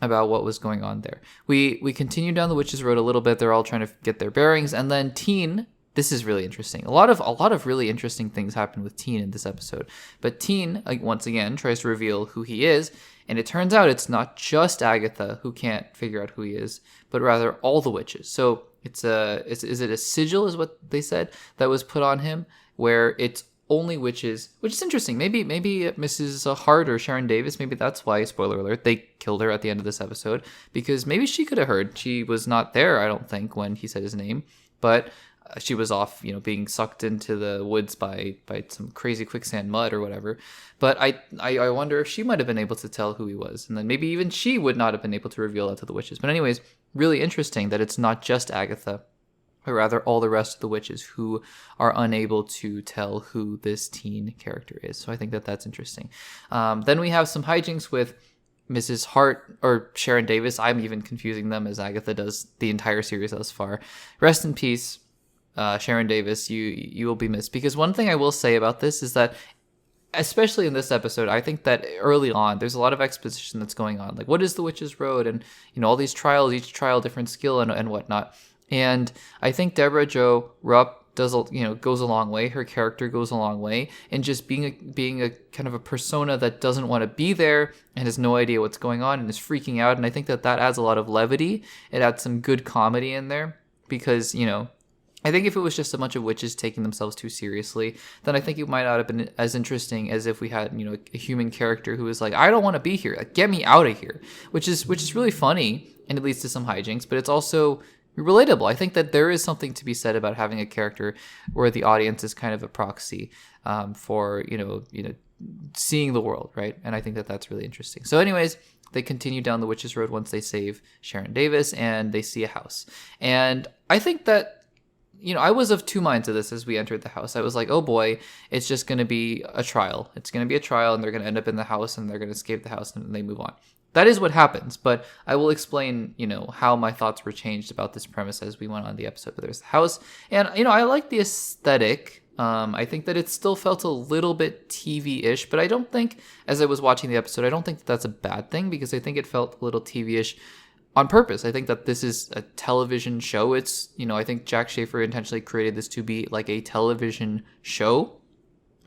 what was going on there. We continue down the Witch's Road a little bit. They're all trying to get their bearings, and then Teen. This is really interesting. A lot of really interesting things happen with Teen in this episode. But Teen, once again, tries to reveal who he is, And it turns out it's not just Agatha who can't figure out who he is, but rather all the witches. So is it a sigil, is what they said, that was put on him, where it's only witches, which is interesting. Maybe Mrs. Hart or Sharon Davis, maybe that's why, spoiler alert, they killed her at the end of this episode, because maybe she could have heard. She was not there, I don't think, when he said his name, but she was off, being sucked into the woods by some crazy quicksand mud or whatever. But I wonder if she might have been able to tell who he was, and then maybe even she would not have been able to reveal that to the witches. But anyways, really interesting that it's not just Agatha, but rather all the rest of the witches who are unable to tell who this teen character is. So I think that that's interesting. Then we have some hijinks with Mrs. Hart or Sharon Davis. I'm even confusing them, as Agatha does the entire series thus far. Rest in peace, Sharon Davis. You will be missed. Because one thing I will say about this is that, especially in this episode, I think that early on, there's a lot of exposition that's going on. Like, what is the Witch's Road? And, all these trials, each trial, different skill and whatnot. And I think Deborah Jo Rupp goes a long way. Her character goes a long way in just being a kind of a persona that doesn't want to be there and has no idea what's going on and is freaking out. And I think that adds a lot of levity. It adds some good comedy in there because, I think if it was just a bunch of witches taking themselves too seriously, then I think it might not have been as interesting as if we had, a human character who was like, I don't want to be here. Like, get me out of here, which is really funny, and it leads to some hijinks, but it's also relatable. I think that there is something to be said about having a character where the audience is kind of a proxy for seeing the world, right? And I think that that's really interesting. So anyways, they continue down the Witch's Road once they save Sharon Davis, and they see a house. And I think that, I was of two minds of this as we entered the house. I was like, oh boy, it's just going to be a trial. It's going to be a trial, and they're going to end up in the house, and they're going to escape the house, and they move on. That is what happens, but I will explain, how my thoughts were changed about this premise as we went on the episode. But there's the house, and, I like the aesthetic. I think that it still felt a little bit TV-ish, but I don't think, as I was watching the episode, I don't think that's a bad thing, because I think it felt a little TV-ish on purpose. I think that this is a television show. It's, I think Jack Schaefer intentionally created this to be like a television show,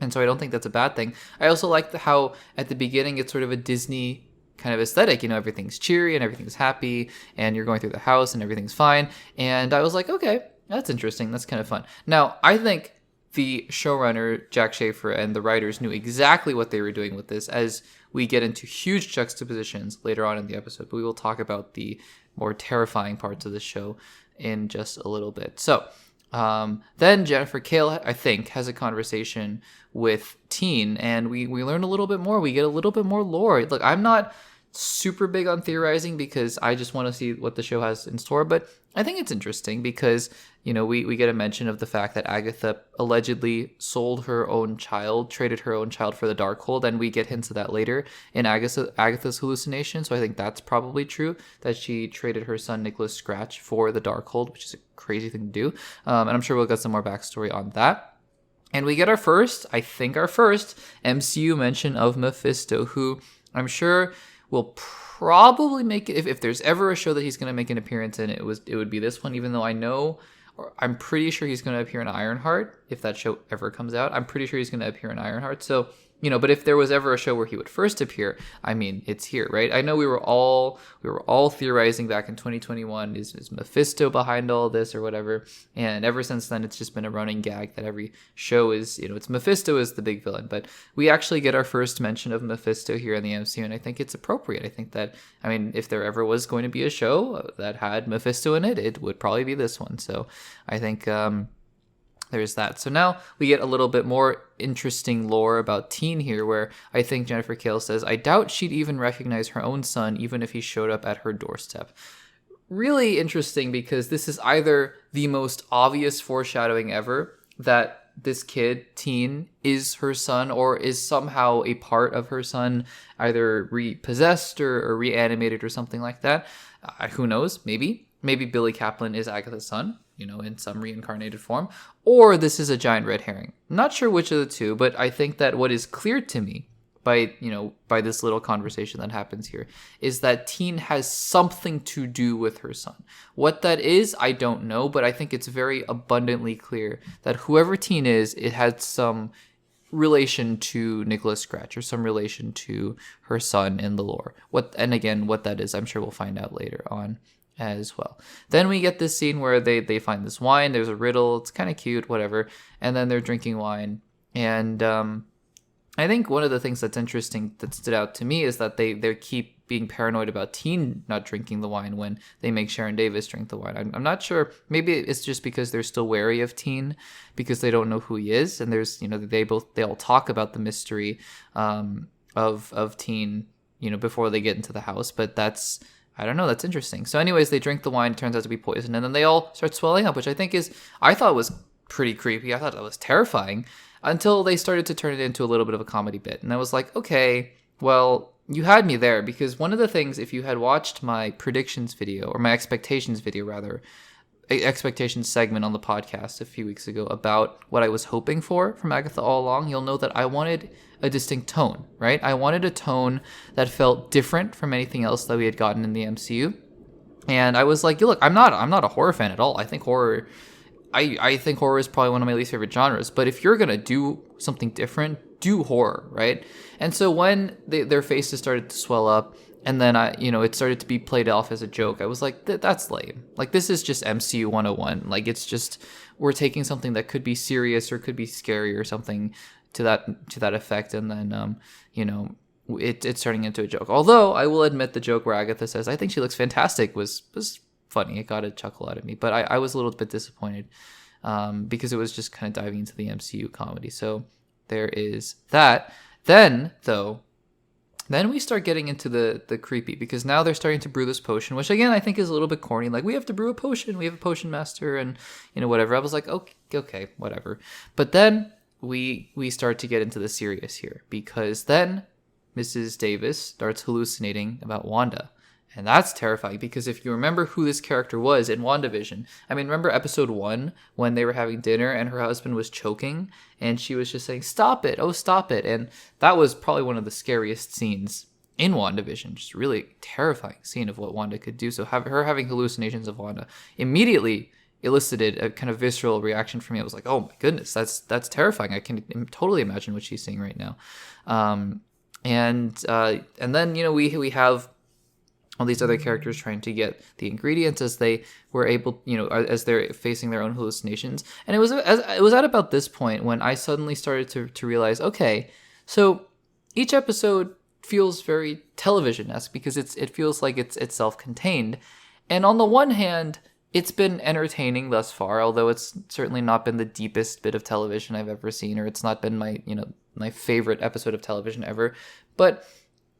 and so I don't think that's a bad thing. I also like how at the beginning it's sort of a Disney kind of aesthetic, everything's cheery and everything's happy, and you're going through the house and everything's fine. And I was like, okay, that's interesting. That's kind of fun. Now, I think the showrunner, Jack Schaefer, and the writers knew exactly what they were doing with this, as we get into huge juxtapositions later on in the episode. But we will talk about the more terrifying parts of the show in just a little bit. So then Jennifer Kale, I think, has a conversation with Teen, and we learn a little bit more. We get a little bit more lore. Look, I'm not super big on theorizing because I just want to see what the show has in store, but I think it's interesting because, we get a mention of the fact that Agatha allegedly sold her own child, traded her own child for the Darkhold, and we get hints of that later in Agatha's hallucination. So I think that's probably true, that she traded her son Nicholas Scratch for the Darkhold, which is a crazy thing to do. And I'm sure we'll get some more backstory on that. And we get our first MCU mention of Mephisto, who I'm sure will probably make it, if there's ever a show that he's going to make an appearance in, it would be this one, even though I'm pretty sure he's going to appear in Ironheart. If that show ever comes out, I'm pretty sure he's going to appear in Ironheart. So, but if there was ever a show where he would first appear, it's here, right? I know we were all theorizing back in 2021, is Mephisto behind all this or whatever? And ever since then, it's just been a running gag that every show is, it's Mephisto is the big villain. But we actually get our first mention of Mephisto here in the MCU, and I think it's appropriate. I think that, if there ever was going to be a show that had Mephisto in it, it would probably be this one. So I think there's that. So now we get a little bit more interesting lore about Teen here, where I think Jennifer Kale says, I doubt she'd even recognize her own son, even if he showed up at her doorstep. Really interesting, because this is either the most obvious foreshadowing ever that this kid, Teen, is her son, or is somehow a part of her son, either repossessed or reanimated or something like that. Who knows? Maybe Billy Kaplan is Agatha's son, in some reincarnated form, or this is a giant red herring. I'm not sure which of the two, but I think that what is clear to me by this little conversation that happens here is that Teen has something to do with her son. What that is, I don't know, but I think it's very abundantly clear that whoever Teen is, it had some relation to Nicholas Scratch or some relation to her son in the lore. What that is, I'm sure we'll find out later on as well. Then we get this scene where they find this wine. There's a riddle. It's kind of cute, whatever. And then they're drinking wine. And I think one of the things that's interesting that stood out to me is that they keep being paranoid about Teen not drinking the wine when they make Sharon Davis drink the wine. I'm not sure. Maybe it's just because they're still wary of Teen because they don't know who he is. And there's, they all talk about the mystery of Teen, before they get into the house. But I don't know. That's interesting. So anyways, they drink the wine. It turns out to be poison. And then they all start swelling up, which I thought was pretty creepy. I thought that was terrifying until they started to turn it into a little bit of a comedy bit. And I was like, okay, well, you had me there, because one of the things, if you had watched my predictions video, or my expectations video rather, expectations segment on the podcast a few weeks ago about what I was hoping for from Agatha all along, you'll know that I wanted a distinct tone, right? I wanted a tone that felt different from anything else that we had gotten in the MCU. And I was like, look, I'm not a horror fan at all. I think horror is probably one of my least favorite genres. But if you're gonna do something different, do horror, right? And so when their faces started to swell up, and then it started to be played off as a joke, I was like, that's lame. Like, this is just MCU 101. Like, it's just, we're taking something that could be serious or could be scary or something to that effect, and then it's turning into a joke. Although I will admit, the joke where Agatha says, "I think she looks fantastic," was funny. It got a chuckle out of me, but I was a little bit disappointed because it was just kind of diving into the MCU comedy. So there is that. Then we start getting into the creepy, because now they're starting to brew this potion, which again I think is a little bit corny. Like, we have to brew a potion, we have a potion master, and whatever. I was like, okay, whatever. But then we start to get into the serious here, because then Mrs. Davis starts hallucinating about Wanda. And that's terrifying, because if you remember who this character was in WandaVision, remember episode 1 when they were having dinner and her husband was choking and she was just saying, "Stop it, oh, stop it." And that was probably one of the scariest scenes in WandaVision. Just really terrifying scene of what Wanda could do. So her having hallucinations of Wanda immediately elicited a kind of visceral reaction from me. I was like, oh my goodness, that's terrifying. I can totally imagine what she's seeing right now. And then, we have all these other characters trying to get the ingredients as they were able, as they're facing their own hallucinations. And it was at about this point when I suddenly started to realize, okay, so each episode feels very television-esque, because it feels like it's self-contained. And on the one hand, it's been entertaining thus far, although it's certainly not been the deepest bit of television I've ever seen, or it's not been my favorite episode of television ever. But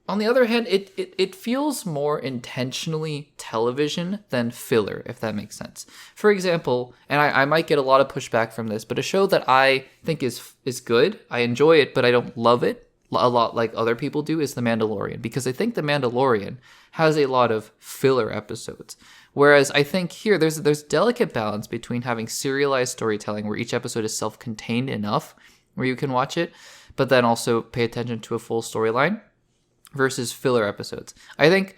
on the other hand, it feels more intentionally television than filler, if that makes sense. For example, and I might get a lot of pushback from this, but a show that I think is good, I enjoy it, but I don't love it a lot like other people do, is The Mandalorian, because I think The Mandalorian has a lot of filler episodes. Whereas I think here there's delicate balance between having serialized storytelling where each episode is self-contained enough where you can watch it, but then also pay attention to a full storyline, versus filler episodes. I think,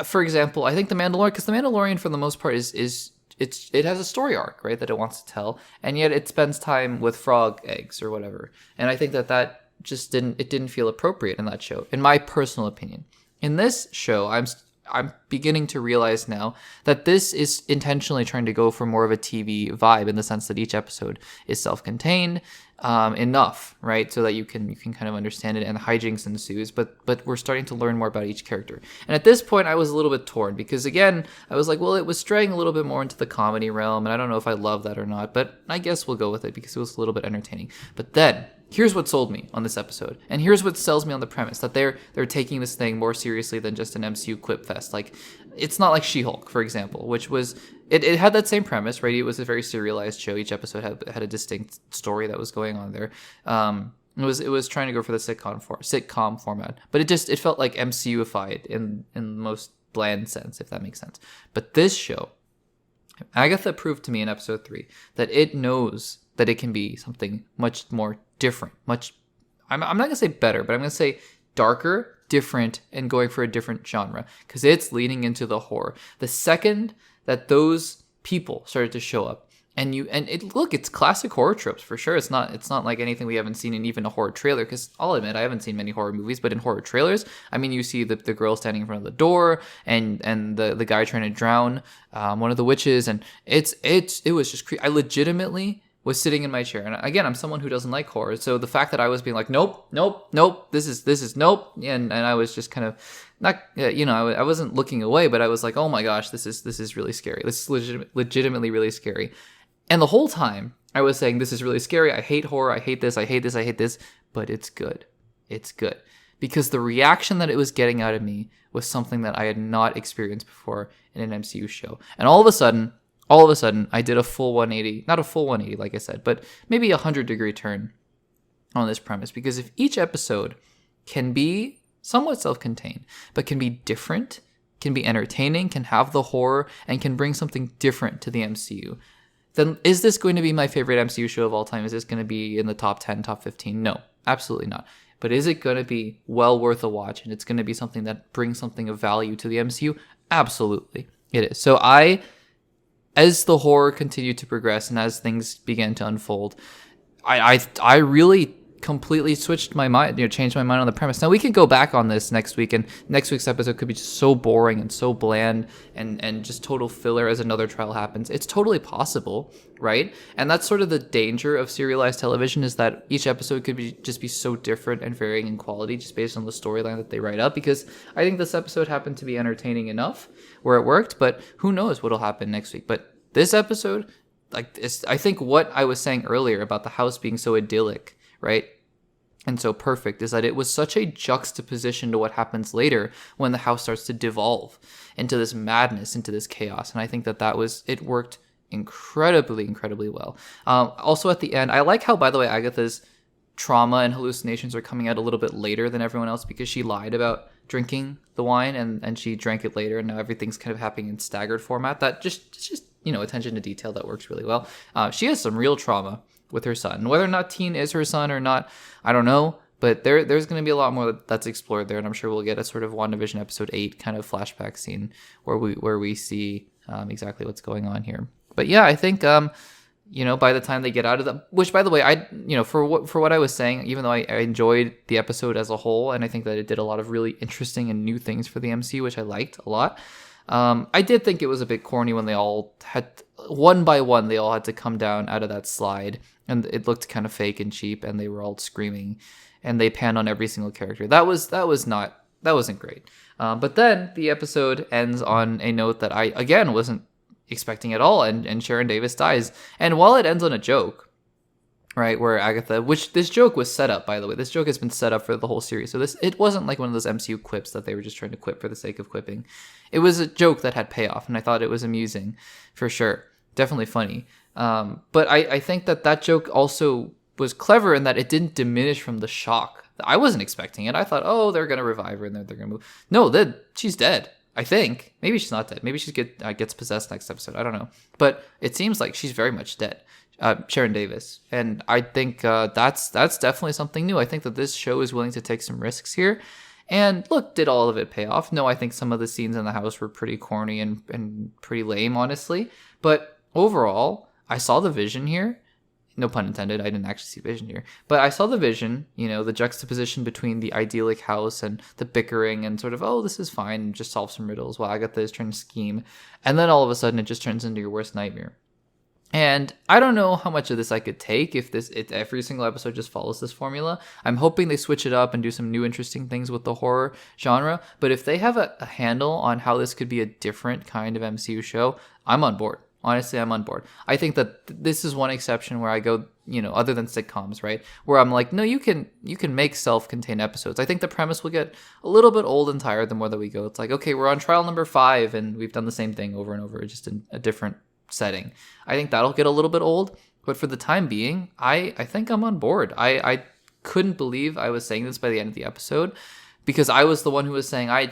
for example, The Mandalorian, because The Mandalorian for the most part it has a story arc, right, that it wants to tell, and yet it spends time with frog eggs or whatever. And I think that just didn't feel appropriate in that show, in my personal opinion. In this show, I'm beginning to realize now that this is intentionally trying to go for more of a TV vibe, in the sense that each episode is self-contained enough, right, so that you can kind of understand it, and hijinks ensues. But we're starting to learn more about each character. And at this point, I was a little bit torn, because again, I was like, well, it was straying a little bit more into the comedy realm, and I don't know if I love that or not. But I guess we'll go with it because it was a little bit entertaining. But then here's what sold me on this episode, and here's what sells me on the premise that they're taking this thing more seriously than just an MCU quip fest. Like, it's not like She-Hulk, for example, which was it had that same premise, right? It was a very serialized show. Each episode had a distinct story that was going on there. It was trying to go for the sitcom format, but it felt like MCU-ified in the most bland sense, if that makes sense. But this show, Agatha proved to me in episode 3 that it knows that it can be something much more different, I'm not going to say better, but I'm going to say darker, different, and going for a different genre, because it's leaning into the horror. The second that those people started to show up it's classic horror tropes for sure. It's not like anything we haven't seen in even a horror trailer, because I'll admit I haven't seen many horror movies, but in horror trailers, I mean, you see the girl standing in front of the door and the guy trying to drown one of the witches, and it was just I legitimately was sitting in my chair, and again, I'm someone who doesn't like horror, so the fact that I was being like, nope, this is nope, and I was just kind of not, I wasn't looking away, but I was like, oh my gosh, this is really scary. This is legitimately really scary. And the whole time I was saying, this is really scary. I hate horror. I hate this. I hate this. I hate this. But it's good. It's good. Because the reaction that it was getting out of me was something that I had not experienced before in an MCU show. And all of a sudden, I did a full 180. Not a full 180, like I said, but maybe a 100-degree turn on this premise. Because if each episode can be somewhat self-contained, but can be different, can be entertaining, can have the horror, and can bring something different to the MCU, then is this going to be my favorite MCU show of all time? Is this going to be in the top 10, top 15? No, absolutely not. But is it going to be well worth a watch, and it's going to be something that brings something of value to the MCU? Absolutely, it is. So as the horror continued to progress and as things began to unfold, I really completely switched my mind, changed my mind on the premise. Now we can go back on this next week, and next week's episode could be just so boring and so bland and just total filler as another trial happens. It's totally possible, right? And that's sort of the danger of serialized television, is that each episode could just be so different and varying in quality just based on the storyline that they write up, because I think this episode happened to be entertaining enough where it worked, but who knows what'll happen next week. But this episode, I think what I was saying earlier about the house being so idyllic, right, and so perfect, is that it was such a juxtaposition to what happens later when the house starts to devolve into this madness, into this chaos. And I think it worked incredibly well. Also at the end, I like how, by the way, Agatha's trauma and hallucinations are coming out a little bit later than everyone else, because she lied about drinking the wine and she drank it later, and now everything's kind of happening in staggered format. That just attention to detail that works really well. She has some real trauma with her son. Whether or not Teen is her son or not, I don't know. But there's going to be a lot more that's explored there, and I'm sure we'll get a sort of WandaVision episode 8 kind of flashback scene where we see exactly what's going on here. But yeah, I think by the time they get out of the, which by the way, for what I was saying, even though I enjoyed the episode as a whole, and I think that it did a lot of really interesting and new things for the MCU, which I liked a lot. I did think it was a bit corny when they all had, one by one, they all had to come down out of that slide, and it looked kind of fake and cheap, and they were all screaming, and they panned on every single character. That wasn't great. But then the episode ends on a note that I, again, wasn't expecting at all, and Sharon Davis dies. And while it ends on a joke, right, where Agatha, which this joke was set up, by the way, this joke has been set up for the whole series, so it wasn't like one of those MCU quips that they were just trying to quip for the sake of quipping. It was a joke that had payoff, and I thought it was amusing, for sure, definitely funny. But I think that joke also was clever in that it didn't diminish from the shock. I wasn't expecting it. I thought, oh, they're gonna revive her and they're gonna move. No, she's dead. I think. Maybe she's not dead. Maybe she gets possessed next episode. I don't know. But it seems like she's very much dead. Sharon Davis. And I think that's definitely something new. I think that this show is willing to take some risks here. And look, did all of it pay off? No, I think some of the scenes in the house were pretty corny and pretty lame, honestly. But overall, I saw the vision here. No pun intended, I didn't actually see vision here. But I saw the vision, the juxtaposition between the idyllic house and the bickering and sort of, oh, this is fine, just solve some riddles while Agatha is trying to scheme. And then all of a sudden it just turns into your worst nightmare. And I don't know how much of this I could take if every single episode just follows this formula. I'm hoping they switch it up and do some new interesting things with the horror genre. But if they have a handle on how this could be a different kind of MCU show, I'm on board. Honestly, I'm on board. I think that this is one exception where I go, other than sitcoms, right? Where I'm like, no, you can make self-contained episodes. I think the premise will get a little bit old and tired the more that we go. It's like, okay, we're on trial number 5 and we've done the same thing over and over, just in a different setting. I think that'll get a little bit old, but for the time being, I think I'm on board. I couldn't believe I was saying this by the end of the episode, because I was the one who was saying, I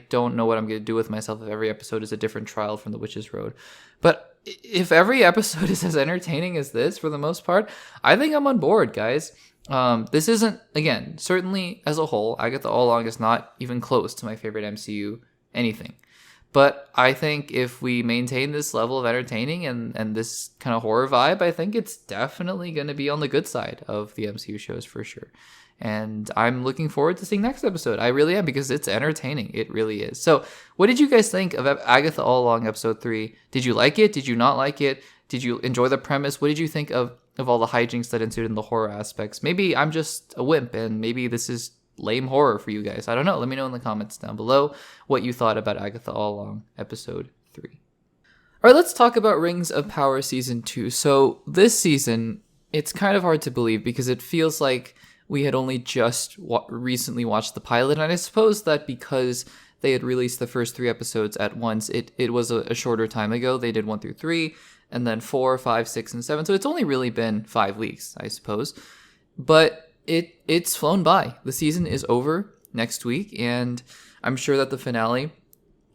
don't know what I'm going to do with myself if every episode is a different trial from the Witch's Road. But if every episode is as entertaining as this, for the most part, I think I'm on board, guys. This isn't, again, certainly as a whole, Agatha All Along is not even close to my favorite MCU anything. But I think if we maintain this level of entertaining and this kind of horror vibe, I think it's definitely going to be on the good side of the MCU shows for sure. And I'm looking forward to seeing next episode. I really am, because it's entertaining. It really is. So what did you guys think of Agatha All Along episode 3? Did you like it? Did you not like it? Did you enjoy the premise? What did you think of all the hijinks that ensued in the horror aspects? Maybe I'm just a wimp and maybe this is lame horror for you guys. I don't know. Let me know in the comments down below what you thought about Agatha All Along episode 3. All right, let's talk about Rings of Power season 2. So this season, it's kind of hard to believe because it feels like we had only just recently watched the pilot. And I suppose that because they had released the first 3 episodes at once, it was a shorter time ago. They did 1 through 3 and then 4, 5, 6, and 7. So it's only really been 5 weeks, I suppose. But it's flown by. The season is over next week, and I'm sure that the finale,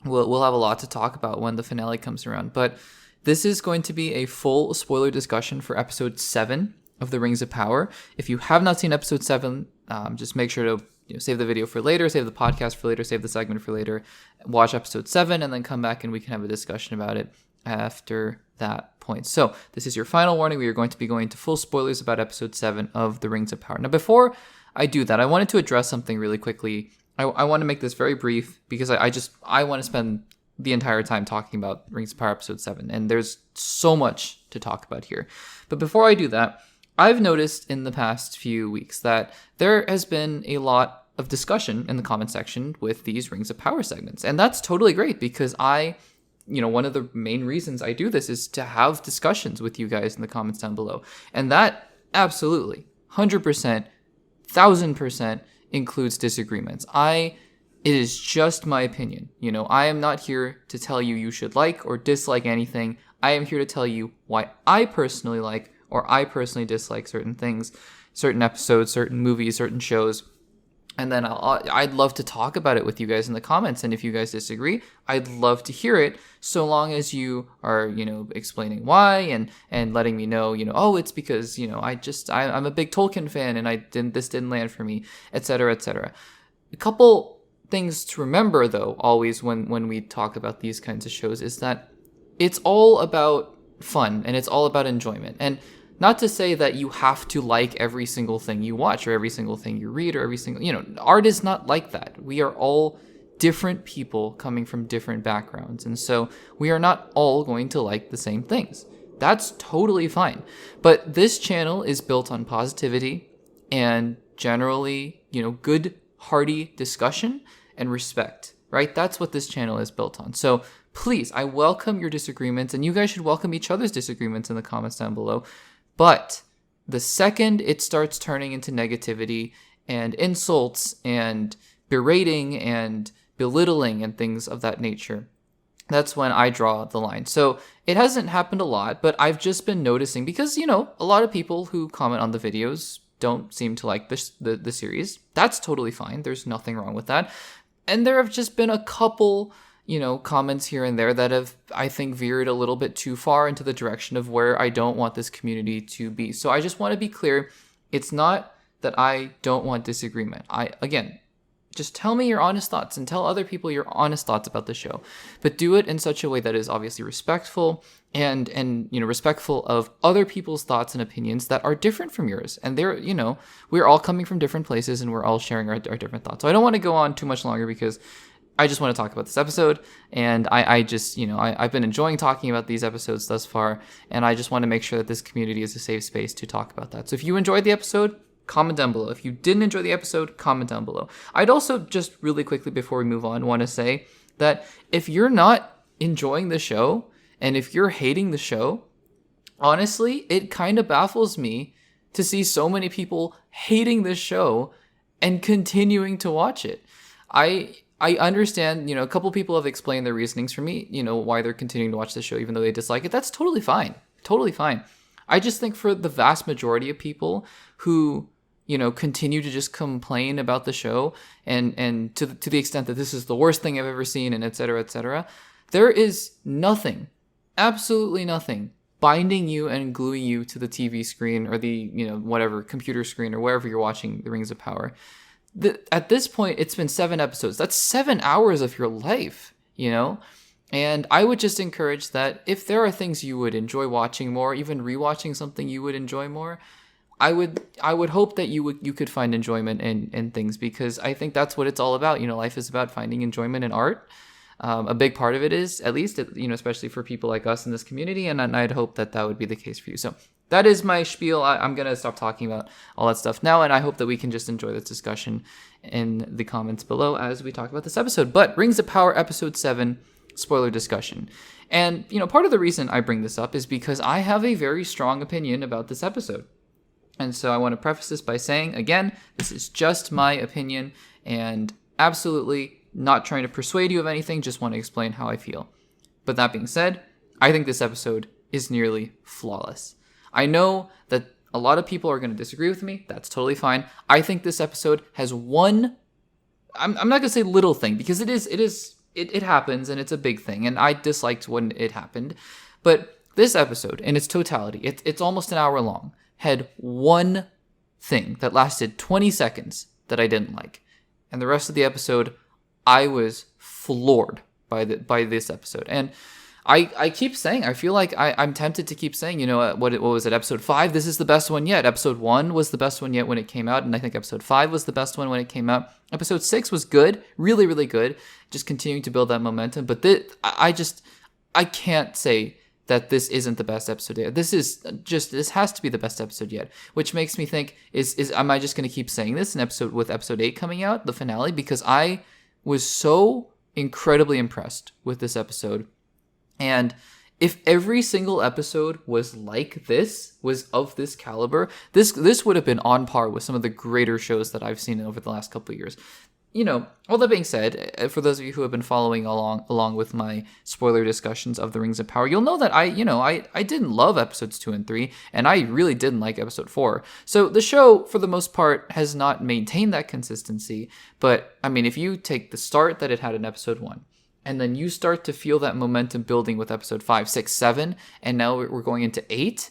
we'll have a lot to talk about when the finale comes around. But this is going to be a full spoiler discussion for episode 7 of the Rings of Power. If you have not seen episode 7, just make sure to save the video for later, save the podcast for later, save the segment for later, watch episode 7, and then come back and we can have a discussion about it after that point. So this is your final warning. We are going to be going to full spoilers about episode 7 of the Rings of Power. Now, before I do that, I wanted to address something really quickly. I want to make this very brief because I want to spend the entire time talking about Rings of Power episode 7, and there's so much to talk about here. But before I do that, I've noticed in the past few weeks that there has been a lot of discussion in the comment section with these Rings of Power segments, and that's totally great because one of the main reasons I do this is to have discussions with you guys in the comments down below. And that absolutely, 100%, 1000% includes disagreements. It is just my opinion. I am not here to tell you should like or dislike anything. I am here to tell you why I personally like or I personally dislike certain things, certain episodes, certain movies, certain shows. And then I'd love to talk about it with you guys in the comments. And if you guys disagree, I'd love to hear it, so long as you are, explaining why and letting me know, oh, it's because, I'm a big Tolkien fan and this didn't land for me, etc., etc. A couple things to remember, though, always when we talk about these kinds of shows is that it's all about fun and it's all about enjoyment. And not to say that you have to like every single thing you watch or every single thing you read or every single, art is not like that. We are all different people coming from different backgrounds. And so we are not all going to like the same things. That's totally fine. But this channel is built on positivity and generally, good, hearty discussion and respect, right? That's what this channel is built on. So please, I welcome your disagreements, and you guys should welcome each other's disagreements in the comments down below. But the second it starts turning into negativity and insults and berating and belittling and things of that nature, that's when I draw the line. So it hasn't happened a lot, but I've just been noticing because, a lot of people who comment on the videos don't seem to like the series. That's totally fine. There's nothing wrong with that. And there have just been a couple comments here and there that have, I think, veered a little bit too far into the direction of where I don't want this community to be. So I just want to be clear. It's not that I don't want disagreement. Again, just tell me your honest thoughts and tell other people your honest thoughts about the show, but do it in such a way that is obviously respectful and respectful of other people's thoughts and opinions that are different from yours. And they're, we're all coming from different places and we're all sharing our different thoughts. So I don't want to go on too much longer because I just want to talk about this episode, and I've been enjoying talking about these episodes thus far, and I just want to make sure that this community is a safe space to talk about that. So if you enjoyed the episode, comment down below. If you didn't enjoy the episode, comment down below. I'd also just really quickly before we move on want to say that if you're not enjoying the show, and if you're hating the show, honestly, it kind of baffles me to see so many people hating this show and continuing to watch it. I understand, a couple people have explained their reasonings for me, why they're continuing to watch the show even though they dislike it. That's totally fine. Totally fine. I just think for the vast majority of people who, continue to just complain about the show and to the extent that this is the worst thing I've ever seen and et cetera, there is nothing, absolutely nothing binding you and gluing you to the TV screen or the, whatever computer screen or wherever you're watching the Rings of Power. At this point, it's been 7 episodes. That's 7 hours of your life, And I would just encourage that if there are things you would enjoy watching more, even rewatching something you would enjoy more, I would hope that you could find enjoyment in things, because I think that's what it's all about. Life is about finding enjoyment in art. A big part of it is, at least, especially for people like us in this community, and I'd hope that would be the case for you. So that is my spiel. I'm going to stop talking about all that stuff now, and I hope that we can just enjoy this discussion in the comments below as we talk about this episode. But Rings of Power Episode 7, spoiler discussion. And, part of the reason I bring this up is because I have a very strong opinion about this episode. And so I want to preface this by saying, again, this is just my opinion, and absolutely not trying to persuade you of anything, just want to explain how I feel. But that being said, I think this episode is nearly flawless. I know that a lot of people are going to disagree with me. That's totally fine. I think this episode has one, I'm not going to say little thing, because it happens and it's a big thing, and I disliked when it happened. But this episode in its totality, it's almost an hour long, had one thing that lasted 20 seconds that I didn't like. And the rest of the episode, I was floored by this episode. And I keep saying, I feel like I'm tempted to keep saying, what was it, episode 5? This is the best one yet. Episode 1 was the best one yet when it came out, and I think episode 5 was the best one when it came out. Episode 6 was good, really, really good, just continuing to build that momentum. But I can't say that this isn't the best episode yet. This has to be the best episode yet, which makes me think, am I just going to keep saying this with episode 8 coming out, the finale? Because I was so incredibly impressed with this episode. And if every single episode was like this, was of this caliber, this would have been on par with some of the greater shows that I've seen over the last couple of years. All that being said, for those of you who have been following along with my spoiler discussions of the Rings of Power, you'll know that I didn't love episodes 2 and 3, and I really didn't like episode 4. So the show, for the most part, has not maintained that consistency. But I mean, if you take the start that it had in episode 1, and then you start to feel that momentum building with episode 5, 6, 7, and now we're going into 8,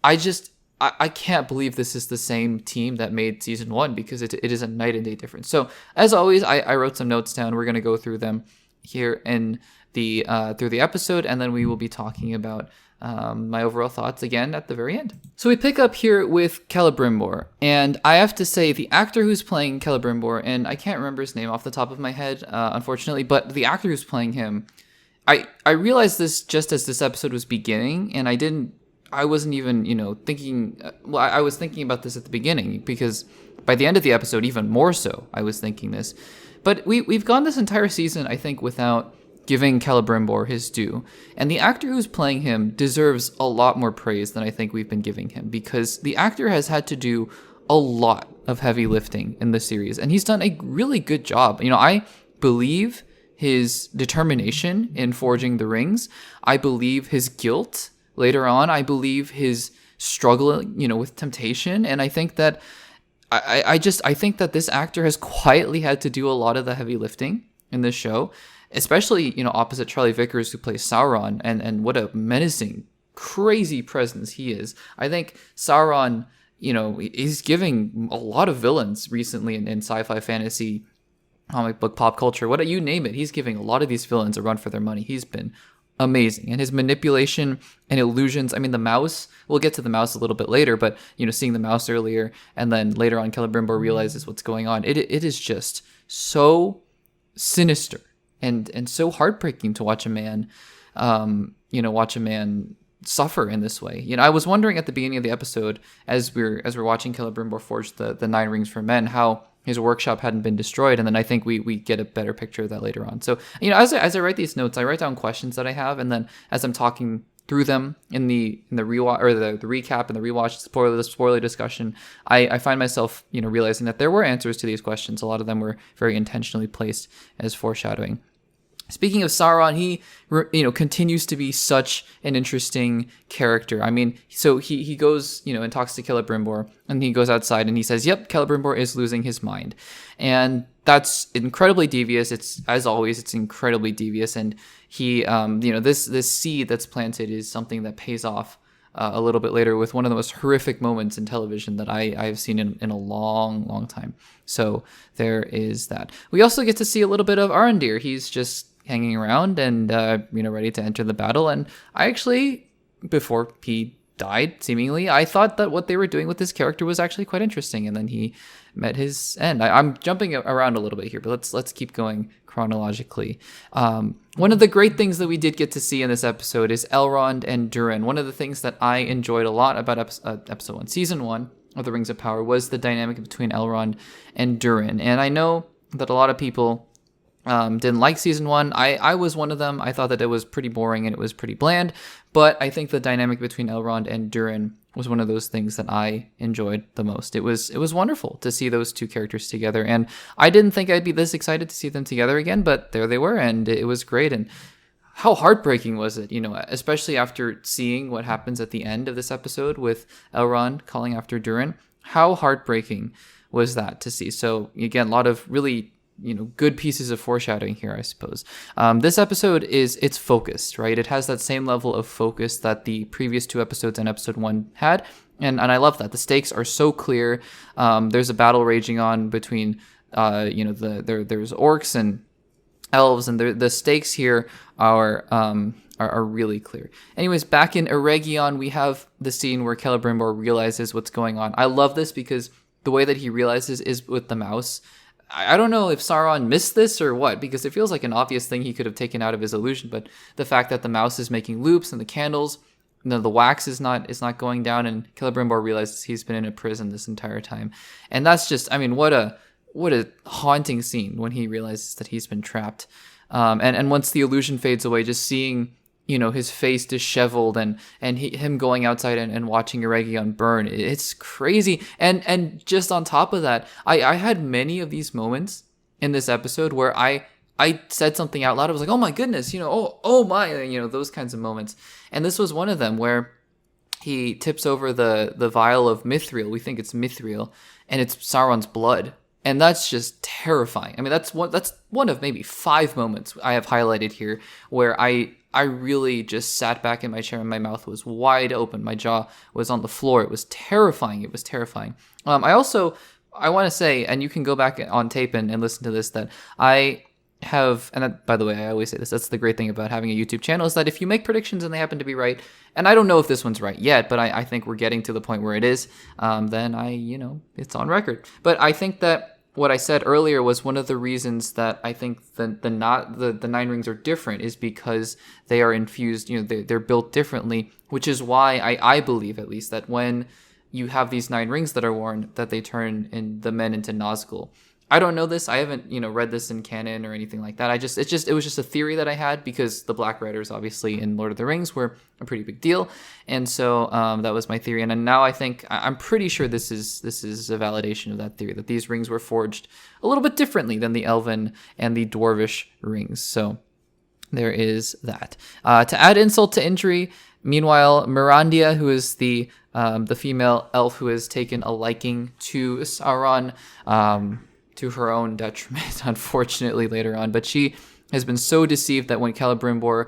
I can't believe this is the same team that made season 1, because it is a night and day difference. So as always, I wrote some notes down. We're going to go through them here in through the episode, and then we will be talking about my overall thoughts again at the very end. So we pick up here with Celebrimbor, and I have to say the actor who's playing Celebrimbor, and I can't remember his name off the top of my head, unfortunately, but the actor who's playing him, I realized this just as this episode was beginning, and I wasn't even, thinking, I was thinking about this at the beginning, because by the end of the episode, even more so, I was thinking this. But we've gone this entire season, I think, without giving Celebrimbor his due. And the actor who's playing him deserves a lot more praise than I think we've been giving him, because the actor has had to do a lot of heavy lifting in the series, and he's done a really good job. I believe his determination in forging the rings. I believe his guilt later on. I believe his struggle, with temptation. And I think that I think that this actor has quietly had to do a lot of the heavy lifting in this show, especially, opposite Charlie Vickers, who plays Sauron, and what a menacing, crazy presence he is. I think Sauron, he's giving a lot of villains recently in sci-fi, fantasy, comic book, pop culture, you name it. He's giving a lot of these villains a run for their money. He's been amazing. And his manipulation and illusions, the mouse, we'll get to the mouse a little bit later, but, seeing the mouse earlier, and then later on Celebrimbor realizes what's going on. It is just so sinister and so heartbreaking to watch a man, suffer in this way. I was wondering at the beginning of the episode, as we're watching Celebrimbor forge the 9 rings for men, how his workshop hadn't been destroyed, and then I think we get a better picture of that later on. So, as I write these notes, I write down questions that I have, and then as I'm talking through them in the rewatch, or the recap and the rewatch, the spoiler discussion, I find myself realizing that there were answers to these questions. A lot of them were very intentionally placed as foreshadowing. Speaking of Sauron, he continues to be such an interesting character. So he goes, and talks to Celebrimbor, and he goes outside and he says, "Yep, Celebrimbor is losing his mind," and that's incredibly devious. It's, as always, it's incredibly devious, and he, this seed that's planted is something that pays off a little bit later with one of the most horrific moments in television that I've seen in a long, long time. So there is that. We also get to see a little bit of Arondir. He's just hanging around and ready to enter the battle. And I actually, before he died, seemingly, I thought that what they were doing with this character was actually quite interesting. And then he met his end. I'm jumping around a little bit here, but let's keep going chronologically. One of the great things that we did get to see in this episode is Elrond and Durin. One of the things that I enjoyed a lot about episode 1, season 1 of the Rings of Power, was the dynamic between Elrond and Durin. And I know that a lot of people didn't like season 1. I was one of them. I thought that it was pretty boring and it was pretty bland, but I think the dynamic between Elrond and Durin was one of those things that I enjoyed the most. It was wonderful to see those two characters together, and I didn't think I'd be this excited to see them together again, but there they were, and it was great. And how heartbreaking was it, especially after seeing what happens at the end of this episode with Elrond calling after Durin. How heartbreaking was that to see? So again, a lot of really good pieces of foreshadowing here, I suppose. This episode it's focused, right? It has that same level of focus that the previous 2 episodes and episode 1 had. And I love that. The stakes are so clear. There's a battle raging on between, there's orcs and elves, and the stakes here are really clear. Anyways, back in Eregion, we have the scene where Celebrimbor realizes what's going on. I love this because the way that he realizes is with the mouse. I don't know if Sauron missed this or what, because it feels like an obvious thing he could have taken out of his illusion, but the fact that the mouse is making loops and the candles, the wax is not going down, and Celebrimbor realizes he's been in a prison this entire time. And that's just, what a haunting scene when he realizes that he's been trapped. And once the illusion fades away, just seeing his face disheveled and him going outside and watching Eregion burn. It's crazy. And just on top of that, I had many of these moments in this episode where I said something out loud. I was like, oh my goodness, oh my, those kinds of moments. And this was one of them where he tips over the vial of mithril. We think it's mithril, and it's Sauron's blood. And that's just terrifying. That's one of maybe 5 moments I have highlighted here where I really just sat back in my chair and my mouth was wide open. My jaw was on the floor. It was terrifying. I want to say, and you can go back on tape and listen to this, that I have, and that, by the way, I always say this, that's the great thing about having a YouTube channel, is that if you make predictions and they happen to be right, and I don't know if this one's right yet, but I think we're getting to the point where it is, then it's on record. But I think that what I said earlier was one of the reasons that I think the 9 rings are different is because they are infused, they're built differently, which is why I believe, at least, that when you have these 9 rings that are worn, that they turn the men into Nazgul. I don't know this. I haven't, read this in canon or anything like that. It was just a theory that I had because the Black Riders, obviously, in Lord of the Rings were a pretty big deal. And so that was my theory. And now I'm pretty sure this is a validation of that theory, that these rings were forged a little bit differently than the Elven and the Dwarvish rings. So there is that. To add insult to injury, meanwhile, Mirandia, who is the female elf who has taken a liking to Sauron, to her own detriment, unfortunately, later on. But she has been so deceived that when Celebrimbor,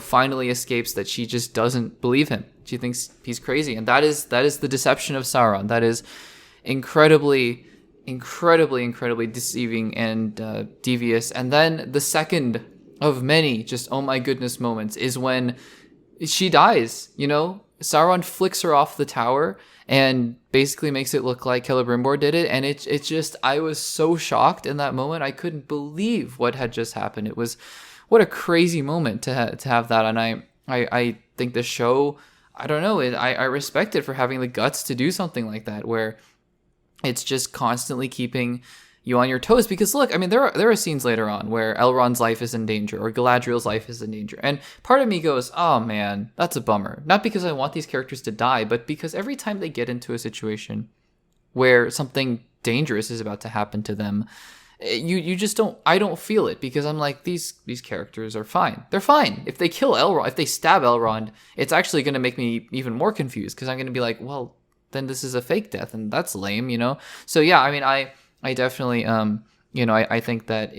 finally escapes, that she just doesn't believe him. She thinks he's crazy. And that is the deception of Sauron. That is incredibly, incredibly, incredibly deceiving and devious. And then the second of many just, oh my goodness, moments is when she dies, Sauron flicks her off the tower and basically makes it look like Celebrimbor did it. And it's just, I was so shocked in that moment. I couldn't believe what had just happened. It was, what a crazy moment to have that. And I think the show, I don't know, I respect it for having the guts to do something like that, where it's just constantly keeping you on your toes. Because look, there are scenes later on where Elrond's life is in danger or Galadriel's life is in danger, and part of me goes, oh man, that's a bummer. Not because I want these characters to die, but because every time they get into a situation where something dangerous is about to happen to them, you just don't, I don't feel it, because I'm like, these characters are fine. They're fine. If they kill Elrond, if they stab Elrond, it's actually going to make me even more confused, because I'm going to be like, well, then this is a fake death, and that's lame, So yeah, I definitely, I think that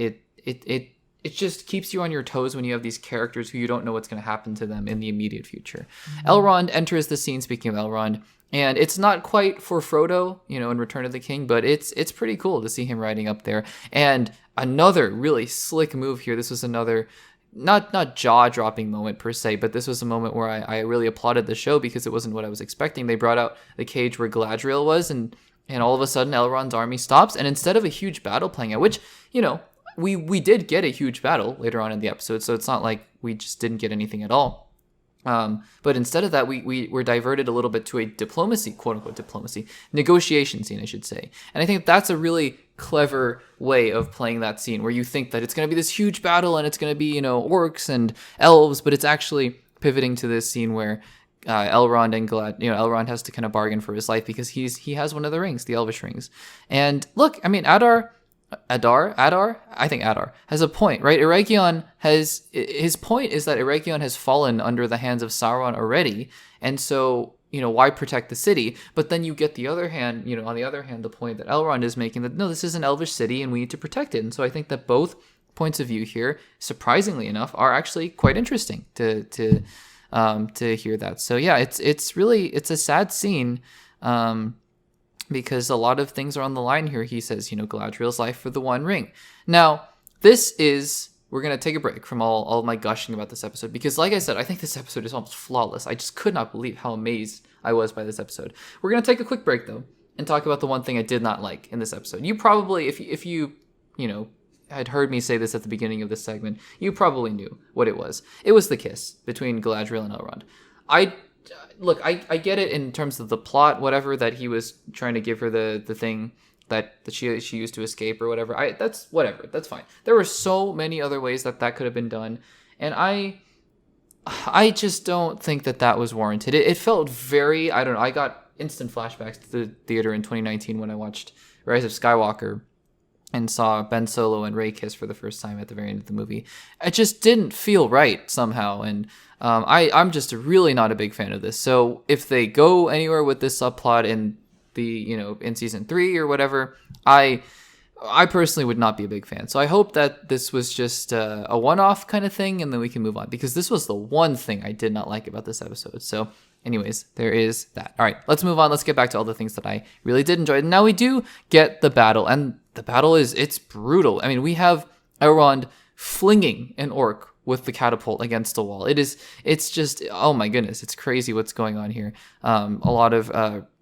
it just keeps you on your toes when you have these characters who you don't know what's going to happen to them in the immediate future. Elrond enters the scene, speaking of Elrond, and it's not quite for Frodo, in Return of the King, but it's pretty cool to see him riding up there. And another really slick move here. This was another not jaw-dropping moment per se, but this was a moment where I really applauded the show because it wasn't what I was expecting. They brought out the cage where Galadriel was, and all of a sudden Elrond's army stops, and instead of a huge battle playing out, which, we did get a huge battle later on in the episode, so it's not like we just didn't get anything at all. But instead of that, we were diverted a little bit to a diplomacy, quote-unquote diplomacy, negotiation scene, I should say. And I think that's a really clever way of playing that scene, where you think that it's going to be this huge battle and it's going to be, orcs and elves, but it's actually pivoting to this scene where Elrond and Elrond has to kind of bargain for his life because he has one of the rings, the Elvish rings. And look, I mean, Adar, I think Adar has a point, right? His point is that Eregion has fallen under the hands of Sauron already, and so, why protect the city? But then you get the other hand, on the other hand, the point that Elrond is making that, no, this is an Elvish city and we need to protect it. And so I think that both points of view here, surprisingly enough, are actually quite interesting to hear that. So yeah, it's a sad scene, because a lot of things are on the line here. He says, Galadriel's life for the One Ring. Now, we're going to take a break from all of my gushing about this episode, because like I said, I think this episode is almost flawless. I just could not believe how amazed I was by this episode. We're going to take a quick break, though, and talk about the one thing I did not like in this episode. You probably, if you had heard me say this at the beginning of this segment, you probably knew what it was. It was the kiss between Galadriel and Elrond. I get it in terms of the plot, whatever, that he was trying to give her the thing that she used to escape or whatever. That's fine. There were so many other ways that could have been done, and I just don't think that was warranted. It felt very, I don't know, I got instant flashbacks to the theater in 2019 when I watched Rise of Skywalker and saw Ben Solo and Rey kiss for the first time at the very end of the movie. It just didn't feel right somehow, and I'm just really not a big fan of this. So if they go anywhere with this subplot in in season 3 or whatever, I personally would not be a big fan. So I hope that this was just a one-off kind of thing, and then we can move on, because this was the one thing I did not like about this episode. So anyways, there is that. All right, let's move on. Let's get back to all the things that I really did enjoy. Now we do get the battle, and the battle it's brutal. I mean, we have Elrond flinging an orc with the catapult against the wall. It's just, oh my goodness, it's crazy what's going on here. A lot of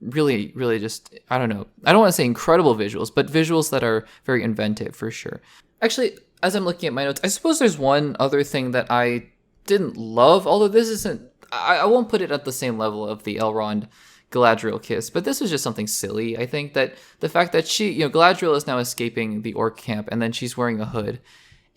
really, really just, I don't know. I don't want to say incredible visuals, but visuals that are very inventive for sure. Actually, as I'm looking at my notes, I suppose there's one other thing that I didn't love, although this isn't, I won't put it at the same level of the Elrond Galadriel kiss, but this was just something silly. I think that the fact that Galadriel is now escaping the orc camp, and then she's wearing a hood,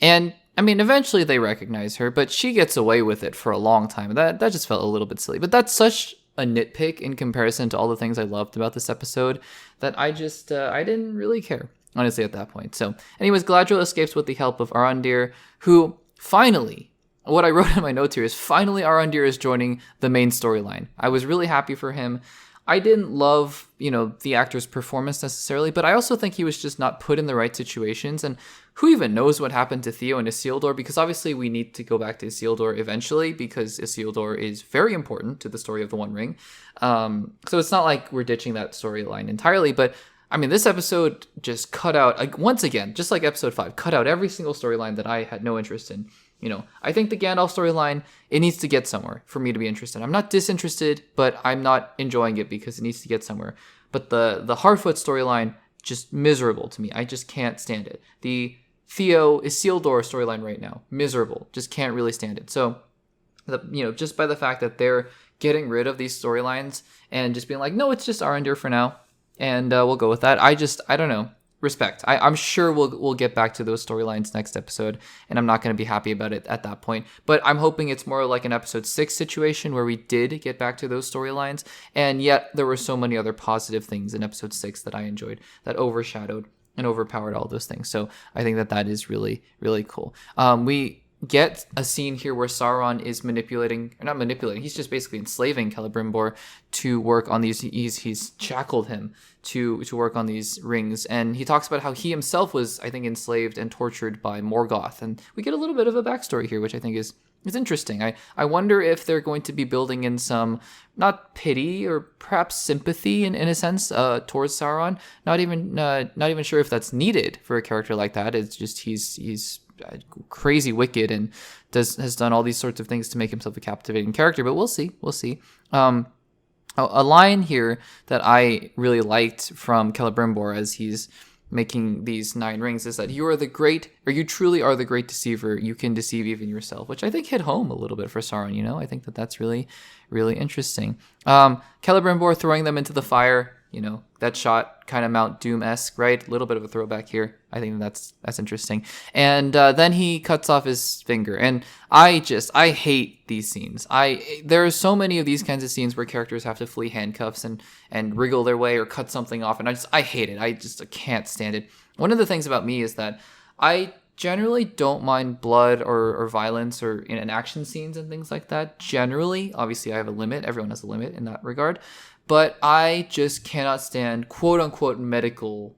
and I mean, eventually they recognize her, but she gets away with it for a long time. That just felt a little bit silly, but that's such a nitpick in comparison to all the things I loved about this episode that I just I didn't really care, honestly, at that point. So anyways, Galadriel escapes with the help of Arondir, who finally, what I wrote in my notes here is finally Arondir is joining the main storyline. I was really happy for him. I didn't love, the actor's performance necessarily, but I also think he was just not put in the right situations. And who even knows what happened to Theo and Isildur? Because obviously we need to go back to Isildur eventually, because Isildur is very important to the story of the One Ring. So it's not like we're ditching that storyline entirely, but I mean, this episode just cut out, once again, just like episode 5, cut out every single storyline that I had no interest in. I think the Gandalf storyline, it needs to get somewhere for me to be interested. I'm not disinterested, but I'm not enjoying it because it needs to get somewhere. But the Harfoot storyline, just miserable to me. I just can't stand it. The Theo Isildur storyline right now, miserable. Just can't really stand it. So, just by the fact that they're getting rid of these storylines and just being like, no, it's just Arondir for now, and we'll go with that. I don't know. Respect. I'm sure we'll get back to those storylines next episode, and I'm not going to be happy about it at that point. But I'm hoping it's more like an episode 6 situation where we did get back to those storylines, and yet there were so many other positive things in episode 6 that I enjoyed that overshadowed and overpowered all those things. So I think that is really, really cool. We get a scene here where Sauron is not manipulating, he's just basically enslaving Celebrimbor to work on these, he's shackled him to work on these rings. And he talks about how he himself was, I think, enslaved and tortured by Morgoth. And we get a little bit of a backstory here, which I think is interesting. I wonder if they're going to be building in some, not pity or perhaps sympathy in a sense towards Sauron. Not even sure if that's needed for a character like that. It's just he's crazy wicked and has done all these sorts of things to make himself a captivating character. But we'll see. A line here that I really liked from Celebrimbor as he's making these 9 rings is that you truly are the great deceiver. You can deceive even yourself, which I think hit home a little bit for Sauron. I think that's really, really interesting. Celebrimbor throwing them into the fire, that shot kind of Mount Doom-esque, right? A little bit of a throwback here. I think that's interesting. And then he cuts off his finger. And I hate these scenes. There are so many of these kinds of scenes where characters have to flee handcuffs and wriggle their way or cut something off. And I hate it. I can't stand it. One of the things about me is that I generally don't mind blood or violence or in action scenes and things like that. Generally, obviously I have a limit. Everyone has a limit in that regard. But I just cannot stand quote-unquote medical,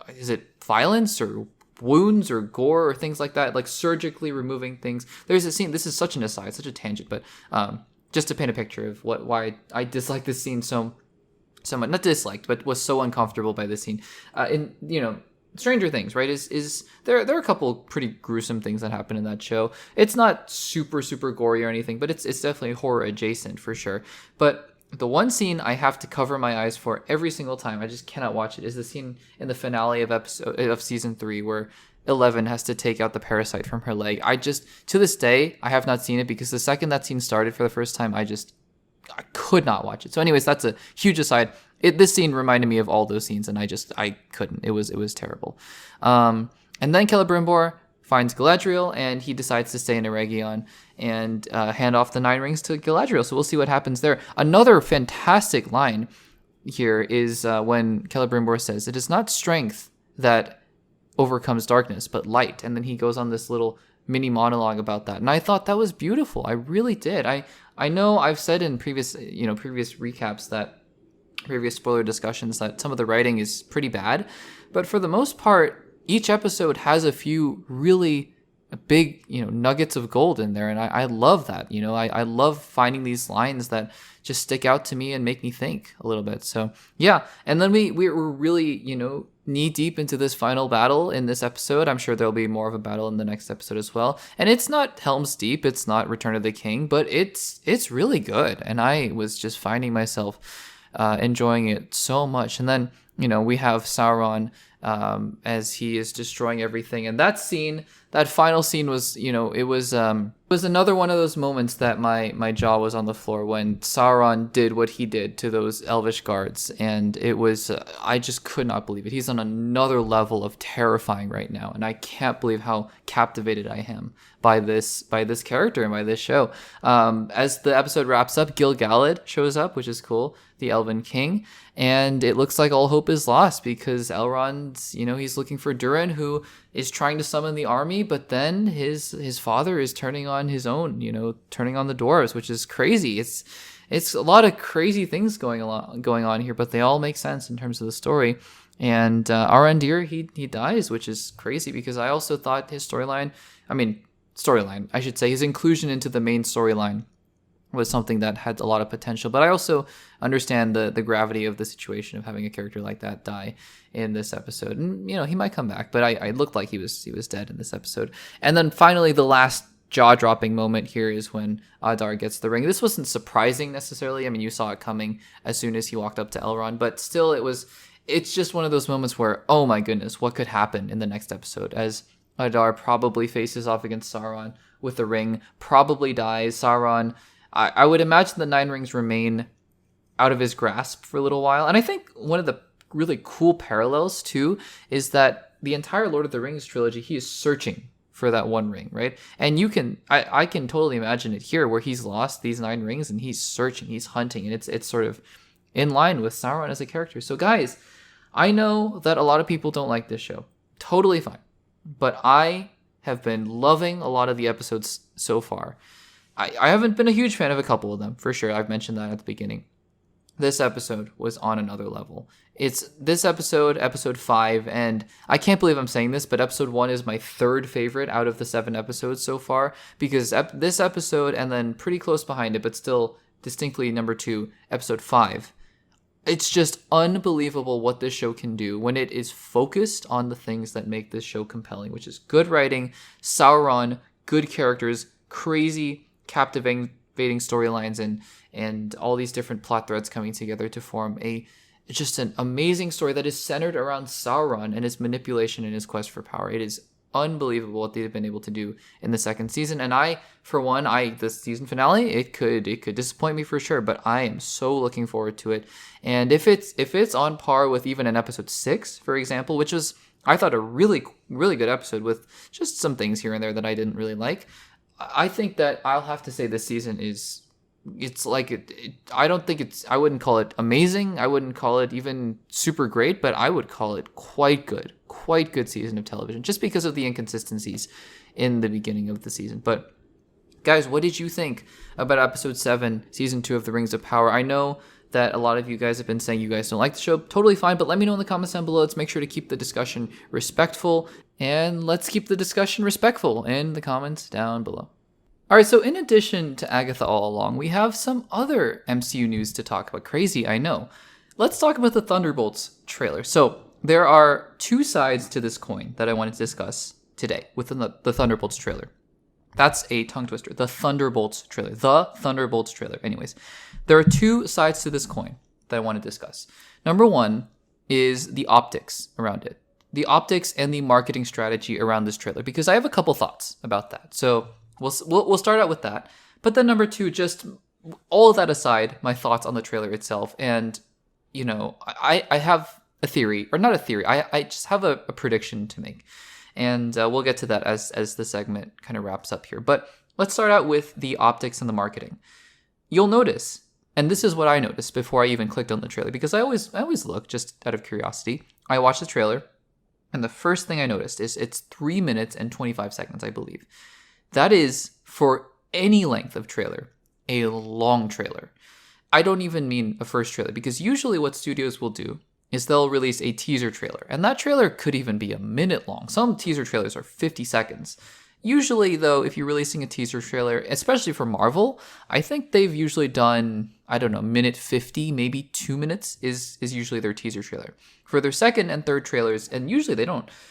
is it violence or wounds or gore or things like that, like surgically removing things. There's a scene, this is such an aside, such a tangent, but just to paint a picture of why I dislike this scene so much, not disliked, but was so uncomfortable by this scene. Stranger Things, right, is there are a couple pretty gruesome things that happen in that show. It's not super, super gory or anything, but it's definitely horror adjacent for sure. But the one scene I have to cover my eyes for every single time, I just cannot watch it, is the scene in the finale of season 3 where Eleven has to take out the parasite from her leg. To this day, I have not seen it because the second that scene started for the first time, I could not watch it. So anyways, that's a huge aside. This scene reminded me of all those scenes, and I couldn't. It was terrible. And then Celebrimbor finds Galadriel, and he decides to stay in Eregion and hand off the 9 rings to Galadriel. So we'll see what happens there. Another fantastic line here is when Celebrimbor says, "It is not strength that overcomes darkness, but light." And then he goes on this little mini monologue about that. And I thought that was beautiful. I really did. I know I've said in previous recaps that previous spoiler discussions that some of the writing is pretty bad, but for the most part, each episode has a few really big, nuggets of gold in there. And I love that, I love finding these lines that just stick out to me and make me think a little bit. So yeah. And then we're really, knee deep into this final battle in this episode. I'm sure there'll be more of a battle in the next episode as well. And it's not Helm's Deep. It's not Return of the King, but it's really good. And I was just finding myself enjoying it so much. And then, we have Sauron as he is destroying everything. And that final scene was, it was another one of those moments that my jaw was on the floor when Sauron did what he did to those elvish guards. And it was, I just could not believe it. He's on another level of terrifying right now. And I can't believe how captivated I am by this character and by this show. As the episode wraps up, Gil-galad shows up, which is cool, the Elven King. And it looks like all hope is lost because Elrond's, he's looking for Durin, who is trying to summon the army, but then his father is turning on his own, turning on the dwarves, which is crazy. It's a lot of crazy things going on here, but they all make sense in terms of the story. And Arondir, he dies, which is crazy because I also thought his his inclusion into the main storyline was something that had a lot of potential. But I also understand the gravity of the situation of having a character like that die in this episode. And, he might come back, but I looked like he was dead in this episode. And then finally, the last jaw-dropping moment here is when Adar gets the ring. This wasn't surprising necessarily. You saw it coming as soon as he walked up to Elrond, but still it's just one of those moments where, oh my goodness, what could happen in the next episode as Adar probably faces off against Sauron with the ring, probably dies. Sauron, I would imagine the 9 rings remain out of his grasp for a little while. And I think one of the really cool parallels too is that the entire Lord of the Rings trilogy, he is searching for that one ring, right? And I can totally imagine it here where he's lost these 9 rings and he's searching, he's hunting, and it's sort of in line with Sauron as a character. So guys, I know that a lot of people don't like this show. Totally fine. But I have been loving a lot of the episodes so far. I haven't been a huge fan of a couple of them, for sure. I've mentioned that at the beginning. This episode was on another level. It's this episode 5, and I can't believe I'm saying this, but episode 1 is my third favorite out of the 7 episodes so far, because this episode, and then pretty close behind it, but still distinctly number 2, episode 5. It's just unbelievable what this show can do when it is focused on the things that make this show compelling, which is good writing, Sauron, good characters, crazy, captivating storylines, and all these different plot threads coming together to form just an amazing story that is centered around Sauron and his manipulation and his quest for power. It is unbelievable what they've been able to do in the second season. And the season finale, it could disappoint me for sure, but I am so looking forward to it. And if it's on par with even an episode 6, for example, which was, I thought, a really, really good episode with just some things here and there that I didn't really like, I think that I'll have to say this season is, I wouldn't call it amazing. I wouldn't call it even super great, but I would call it quite good season of television, just because of the inconsistencies in the beginning of the season. But guys, what did you think about episode 7, season 2 of The Rings of Power? I know that a lot of you guys have been saying you guys don't like the show. Totally fine, but let me know in the comments down below. Let's make sure to keep the discussion respectful, and let's keep the discussion respectful in the comments down below. Alright, so in addition to Agatha all along, we have some other MCU news to talk about. Crazy, I know. Let's talk about the Thunderbolts trailer. So there are 2 sides to this coin that I wanted to discuss today within the Thunderbolts trailer. That's a tongue twister. The Thunderbolts trailer. The Thunderbolts trailer. Anyways, there are 2 sides to this coin that I want to discuss. Number 1 is the optics around it. The optics and the marketing strategy around this trailer, because I have a couple thoughts about that. So we'll start out with that. But then number 2, just all of that aside, my thoughts on the trailer itself. And, I have a theory, or not a theory, I just have a prediction to make. And we'll get to that as the segment kind of wraps up here. But let's start out with the optics and the marketing. You'll notice, and this is what I noticed before I even clicked on the trailer, because I always look just out of curiosity. I watched the trailer, and the first thing I noticed is it's 3 minutes and 25 seconds, I believe. That is, for any length of trailer, a long trailer. I don't even mean a first trailer, because usually what studios will do is they'll release a teaser trailer, and that trailer could even be a minute long. Some teaser trailers are 50 seconds. Usually, though, if you're releasing a teaser trailer, especially for Marvel, I think they've usually done, minute 50, maybe 2 minutes is usually their teaser trailer. For their second and third trailers, and usually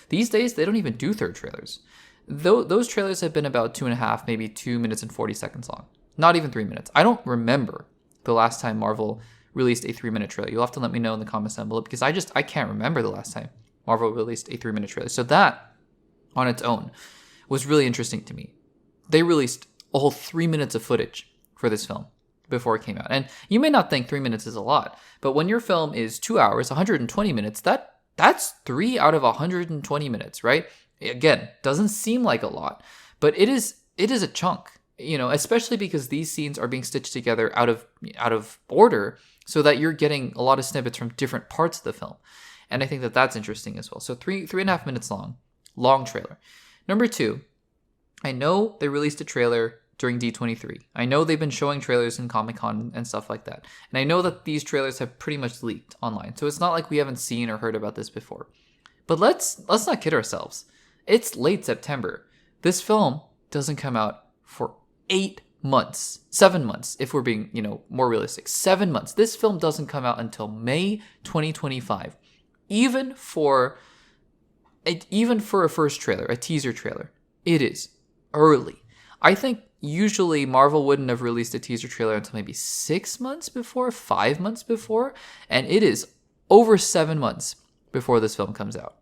these days, they don't even do third trailers. Those trailers have been about 2.5, maybe 2 minutes and 40 seconds long. Not even 3 minutes. I don't remember the last time Marvel released a 3-minute trailer. You'll have to let me know in the comments down below, because I can't remember the last time Marvel released a 3-minute trailer. So that, on its own, was really interesting to me. They released a whole 3 minutes of footage for this film before it came out. And you may not think 3 minutes is a lot, but when your film is 2 hours, 120 minutes, that's 3 out of 120 minutes, right? Again, doesn't seem like a lot, but it is a chunk, especially because these scenes are being stitched together out of order, so that you're getting a lot of snippets from different parts of the film. And I think that that's interesting as well. So 3.5 minutes long trailer. Number 2, I know they released a trailer during D23. I know they've been showing trailers in Comic-Con and stuff like that. And I know that these trailers have pretty much leaked online. So it's not like we haven't seen or heard about this before. But let's not kid ourselves. It's late September. This film doesn't come out for 8 months, 7 months, if we're being, more realistic. 7 months. This film doesn't come out until May 2025. Even for a first trailer, a teaser trailer, it is early. I think usually Marvel wouldn't have released a teaser trailer until maybe 6 months before, 5 months before, and it is over 7 months before this film comes out.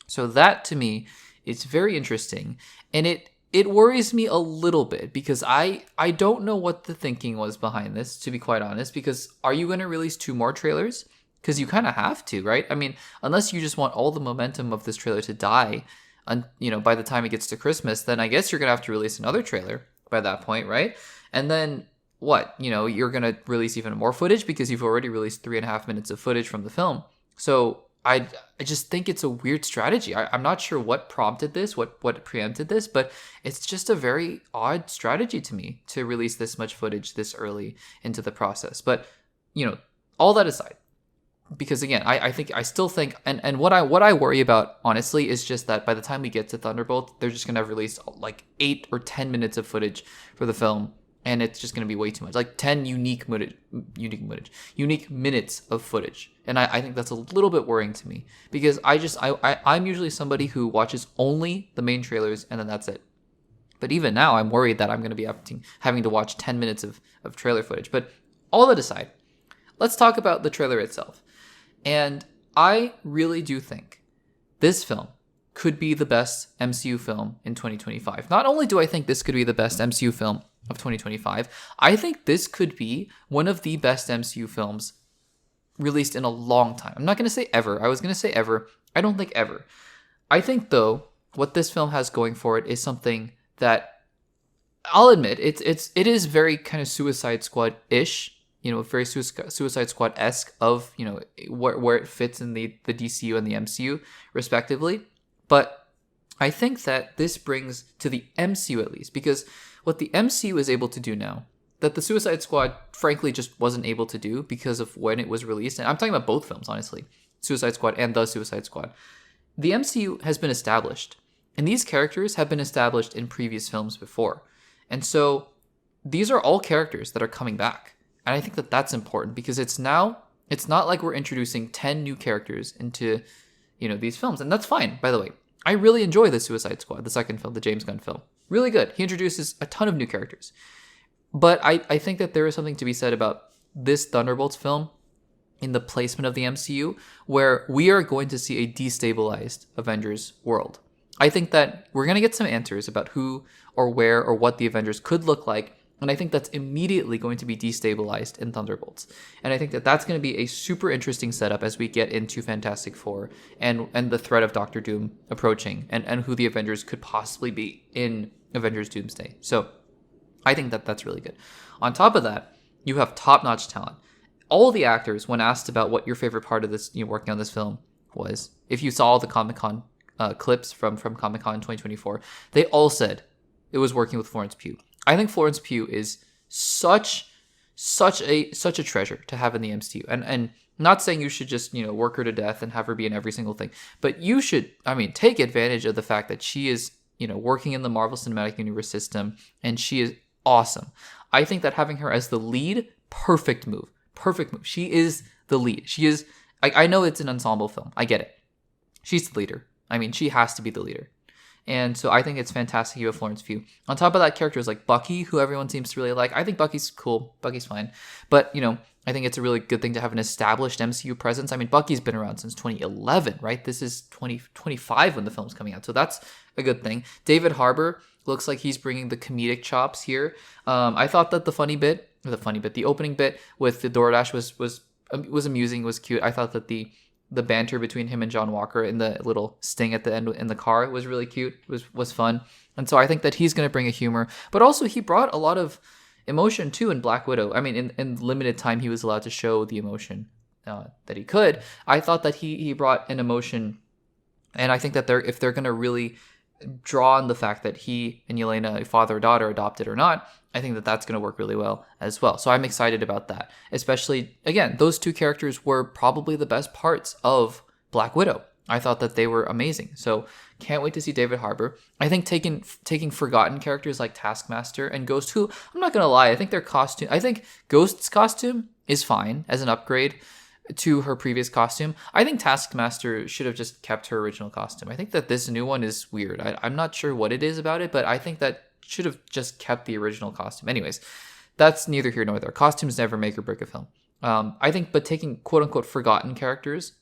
So that, to me, is very interesting, and it worries me a little bit, because I don't know what the thinking was behind this, to be quite honest, because are you going to release 2 more trailers? Because you kind of have to, right? I mean, unless you just want all the momentum of this trailer to die, by the time it gets to Christmas, then I guess you're going to have to release another trailer by that point, right? And then what? You're going to release even more footage because you've already released 3.5 minutes of footage from the film. So I just think it's a weird strategy. I'm not sure what prompted this, what preempted this, but it's just a very odd strategy to me to release this much footage this early into the process. But, all that aside, because again, I still think, and what I worry about, honestly, is just that by the time we get to Thunderbolt, they're just going to release like 8 or 10 minutes of footage for the film. And it's just going to be way too much, like 10 unique minutes of footage. And I think that's a little bit worrying to me, because I'm usually somebody who watches only the main trailers and then that's it. But even now, I'm worried that I'm going to be having to watch 10 minutes of trailer footage. But all that aside, let's talk about the trailer itself. And I really do think this film could be the best MCU film in 2025. Not only do I think this could be the best MCU film of 2025, I think this could be one of the best MCU films released in a long time. I'm not going to say ever. I was going to say ever. I don't think ever. I think, though, what this film has going for it is something that I'll admit it is very kind of Suicide Squad-ish, very Suicide Squad-esque of, where it fits in the DCU and the MCU, respectively. But I think that this brings to the MCU, at least, because what the MCU is able to do now, that the Suicide Squad, frankly, just wasn't able to do because of when it was released. And I'm talking about both films, honestly. Suicide Squad and The Suicide Squad. The MCU has been established. And these characters have been established in previous films before. And so these are all characters that are coming back. And I think that that's important, because it's not like we're introducing 10 new characters into, these films. And that's fine, by the way. I really enjoy The Suicide Squad, the second film, the James Gunn film. Really good. He introduces a ton of new characters. But I think that there is something to be said about this Thunderbolts film in the placement of the MCU, where we are going to see a destabilized Avengers world. I think that we're going to get some answers about who or where or what the Avengers could look like, and I think that's immediately going to be destabilized in Thunderbolts. And I think that that's going to be a super interesting setup as we get into Fantastic Four and the threat of Doctor Doom approaching, and who the Avengers could possibly be in Avengers Doomsday. So I think that that's really good. On top of that, you have top-notch talent. All the actors, when asked about what your favorite part of this, working on this film was, if you saw the Comic-Con clips from Comic-Con 2024, they all said it was working with Florence Pugh. I think Florence Pugh is such a treasure to have in the MCU. And not saying you should just, work her to death and have her be in every single thing, but you should, take advantage of the fact that she is, working in the Marvel Cinematic Universe system, and she is awesome. I think that having her as the lead, perfect move. She is the lead. She is, I know it's an ensemble film. I get it. She's the leader. She has to be the leader. And so I think it's fantastic you have Florence Pugh. On top of that, characters like Bucky, who everyone seems to really like. I think Bucky's cool. Bucky's fine. But, I think it's a really good thing to have an established MCU presence. Bucky's been around since 2011, right? This is 2025 when the film's coming out. So that's a good thing. David Harbour looks like he's bringing the comedic chops here. I thought that the opening bit with the DoorDash was amusing, was cute. I thought that the banter between him and John Walker in the little sting at the end in the car was really cute, was fun. And so I think that he's going to bring a humor, but also he brought a lot of emotion too in Black Widow. In limited time he was allowed to show the emotion that he could. I thought that he brought an emotion, and I think that if they're going to really draw on the fact that he and Yelena, father or daughter, adopted or not, I think that that's going to work really well as well. So I'm excited about that. Especially, again, those two characters were probably the best parts of Black Widow. I thought that they were amazing. So can't wait to see David Harbour. I think taking forgotten characters like Taskmaster and Ghost, who, I'm not going to lie, I think Ghost's costume is fine as an upgrade to her previous costume. I think Taskmaster should have just kept her original costume. I think that this new one is weird. I'm not sure what it is about it, but I think that should have just kept the original costume. Anyways, that's neither here nor there. Costumes never make or break a film. I think, but taking quote-unquote forgotten characters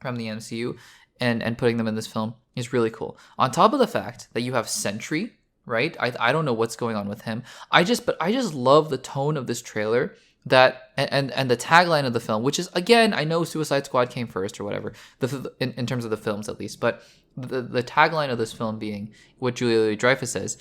from the MCU and putting them in this film is really cool. On top of the fact that you have Sentry, right? I don't know what's going on with him. I just love the tone of this trailer, that and the tagline of the film, which is, again, I know Suicide Squad came first or whatever, in terms of the films at least, but the tagline of this film being what Julia Louis-Dreyfus says: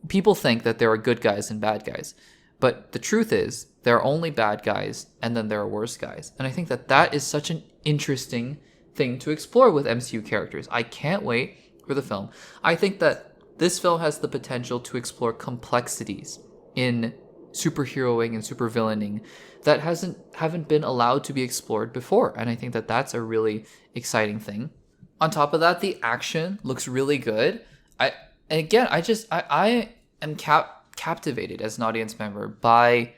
people think that there are good guys and bad guys, but the truth is there are only bad guys and then there are worse guys. And I think that is such an interesting thing to explore with MCU characters. I can't wait for the film. I think that this film has the potential to explore complexities in superheroing and supervillaining that haven't been allowed to be explored before, and I think that that's a really exciting thing. On top of that, the action looks really good. I am captivated as an audience member by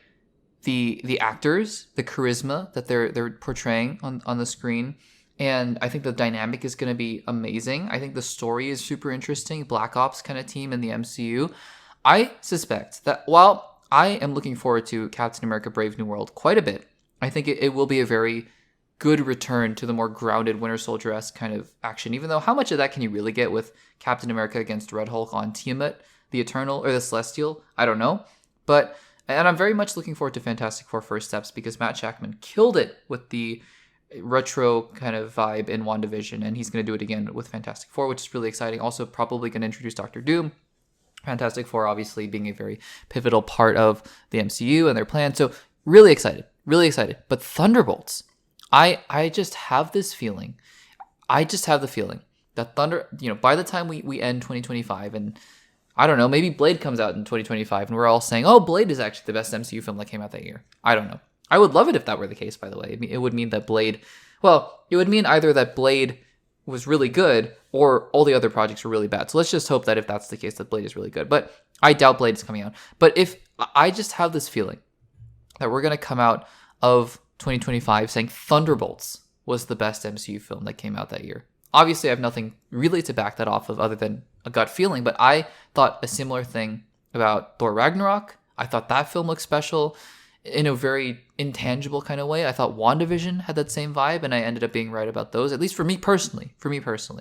the actors, the charisma that they're portraying on the screen. And I think the dynamic is going to be amazing. I think the story is super interesting. Black Ops kind of team in the MCU. I suspect that while I am looking forward to Captain America Brave New World quite a bit, I think it will be a very good return to the more grounded Winter Soldier-esque kind of action. Even though how much of that can you really get with Captain America against Red Hulk on Tiamat, the Eternal, or the Celestial? I don't know. And I'm very much looking forward to Fantastic Four First Steps because Matt Shakman killed it with the retro kind of vibe in WandaVision, and he's going to do it again with Fantastic Four, which is really exciting. Also probably going to introduce Doctor Doom. Fantastic Four obviously being a very pivotal part of the MCU and their plan. So really excited. But Thunderbolts, I just have this feeling. I just have the feeling that by the time we end 2025, and I don't know, maybe Blade comes out in 2025 and we're all saying, oh, Blade is actually the best MCU film that came out that year. I don't know. I would love it if that were the case, by the way. It would mean that it would mean either that Blade was really good or all the other projects were really bad. So let's just hope that if that's the case, that Blade is really good. But I doubt Blade is coming out. But if I just have this feeling that we're going to come out of 2025 saying Thunderbolts was the best MCU film that came out that year. Obviously, I have nothing really to back that off of other than a gut feeling, but I thought a similar thing about Thor Ragnarok. I thought that film looked special in a very intangible kind of way. I thought WandaVision had that same vibe, and I ended up being right about those, at least for me personally,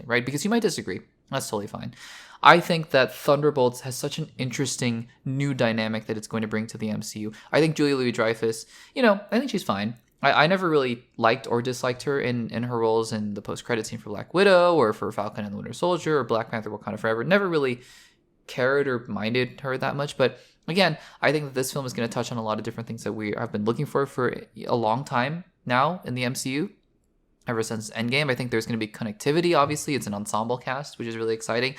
right? Because you might disagree. That's totally fine. I think that Thunderbolts has such an interesting new dynamic that it's going to bring to the MCU. I think Julia Louis-Dreyfus, I think she's fine. I never really liked or disliked her in her roles in the post-credit scene for Black Widow or for Falcon and the Winter Soldier or Black Panther Wakanda Forever. Never really cared or minded her that much. But again, I think that this film is going to touch on a lot of different things that we have been looking for a long time now in the MCU. Ever since Endgame, I think there's going to be connectivity, obviously. It's an ensemble cast, which is really exciting.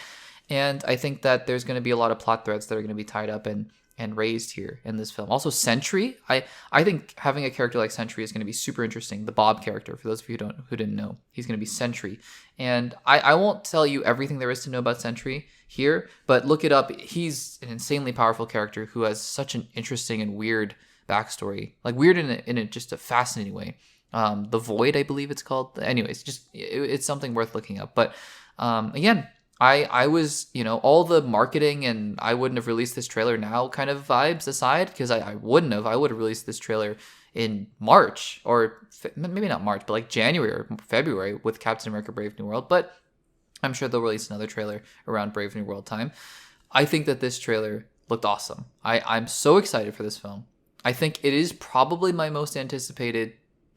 And I think that there's going to be a lot of plot threads that are going to be tied up and raised here in this film. Also, Sentry. I think having a character like Sentry is going to be super interesting. The Bob character, for those of you who didn't know, he's going to be Sentry. And I won't tell you everything there is to know about Sentry here, but look it up. He's an insanely powerful character who has such an interesting and weird backstory. Like weird in a just a fascinating way. The Void, I believe it's called. Anyways, it's something worth looking up. But again, I was, all the marketing and I wouldn't have released this trailer now kind of vibes aside, because I would have released this trailer in March, or maybe not March, but like January or February with Captain America Brave New World. But I'm sure they'll release another trailer around Brave New World time. I think that this trailer looked awesome. I'm so excited for this film. I think it is probably my most anticipated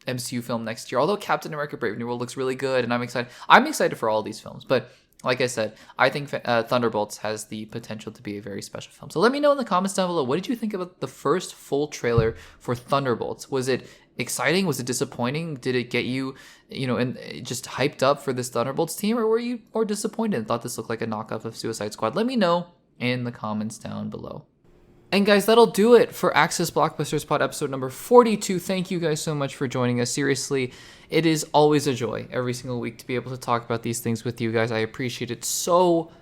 MCU film next year, although Captain America Brave New World looks really good and I'm excited. I'm excited for all these films, but like I said, I think Thunderbolts has the potential to be a very special film. So let me know in the comments down below, what did you think about the first full trailer for Thunderbolts? Was it exciting? Was it disappointing? Did it get you, and just hyped up for this Thunderbolts team? Or were you more disappointed and thought this looked like a knockoff of Suicide Squad? Let me know in the comments down below. And guys, that'll do it for Access Blockbusters Pod episode number 42. Thank you guys so much for joining us. Seriously, it is always a joy every single week to be able to talk about these things with you guys. I appreciate it so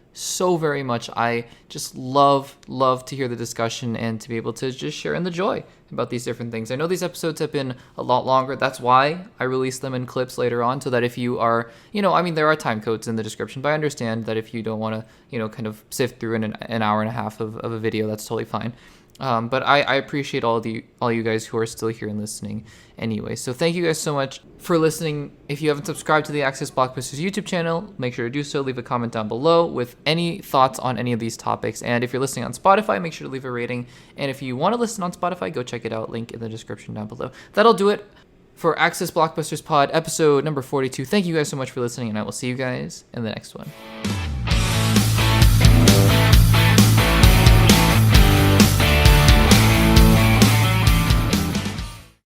very much. I just love to hear the discussion and to be able to just share in the joy about these different things. I know these episodes have been a lot longer. That's why I release them in clips later on, so that if you are, there are time codes in the description, but I understand that if you don't want to, kind of sift through in an hour and a half of a video, that's totally fine. But I appreciate all you guys who are still here and listening anyway. So thank you guys so much for listening. If you haven't subscribed to the Access Blockbusters YouTube channel, make sure to do so. Leave a comment down below with any thoughts on any of these topics. And if you're listening on Spotify, make sure to leave a rating. And if you want to listen on Spotify, go check it out. Link in the description down below. That'll do it for Access Blockbusters Pod episode number 42. Thank you guys so much for listening, and I will see you guys in the next one.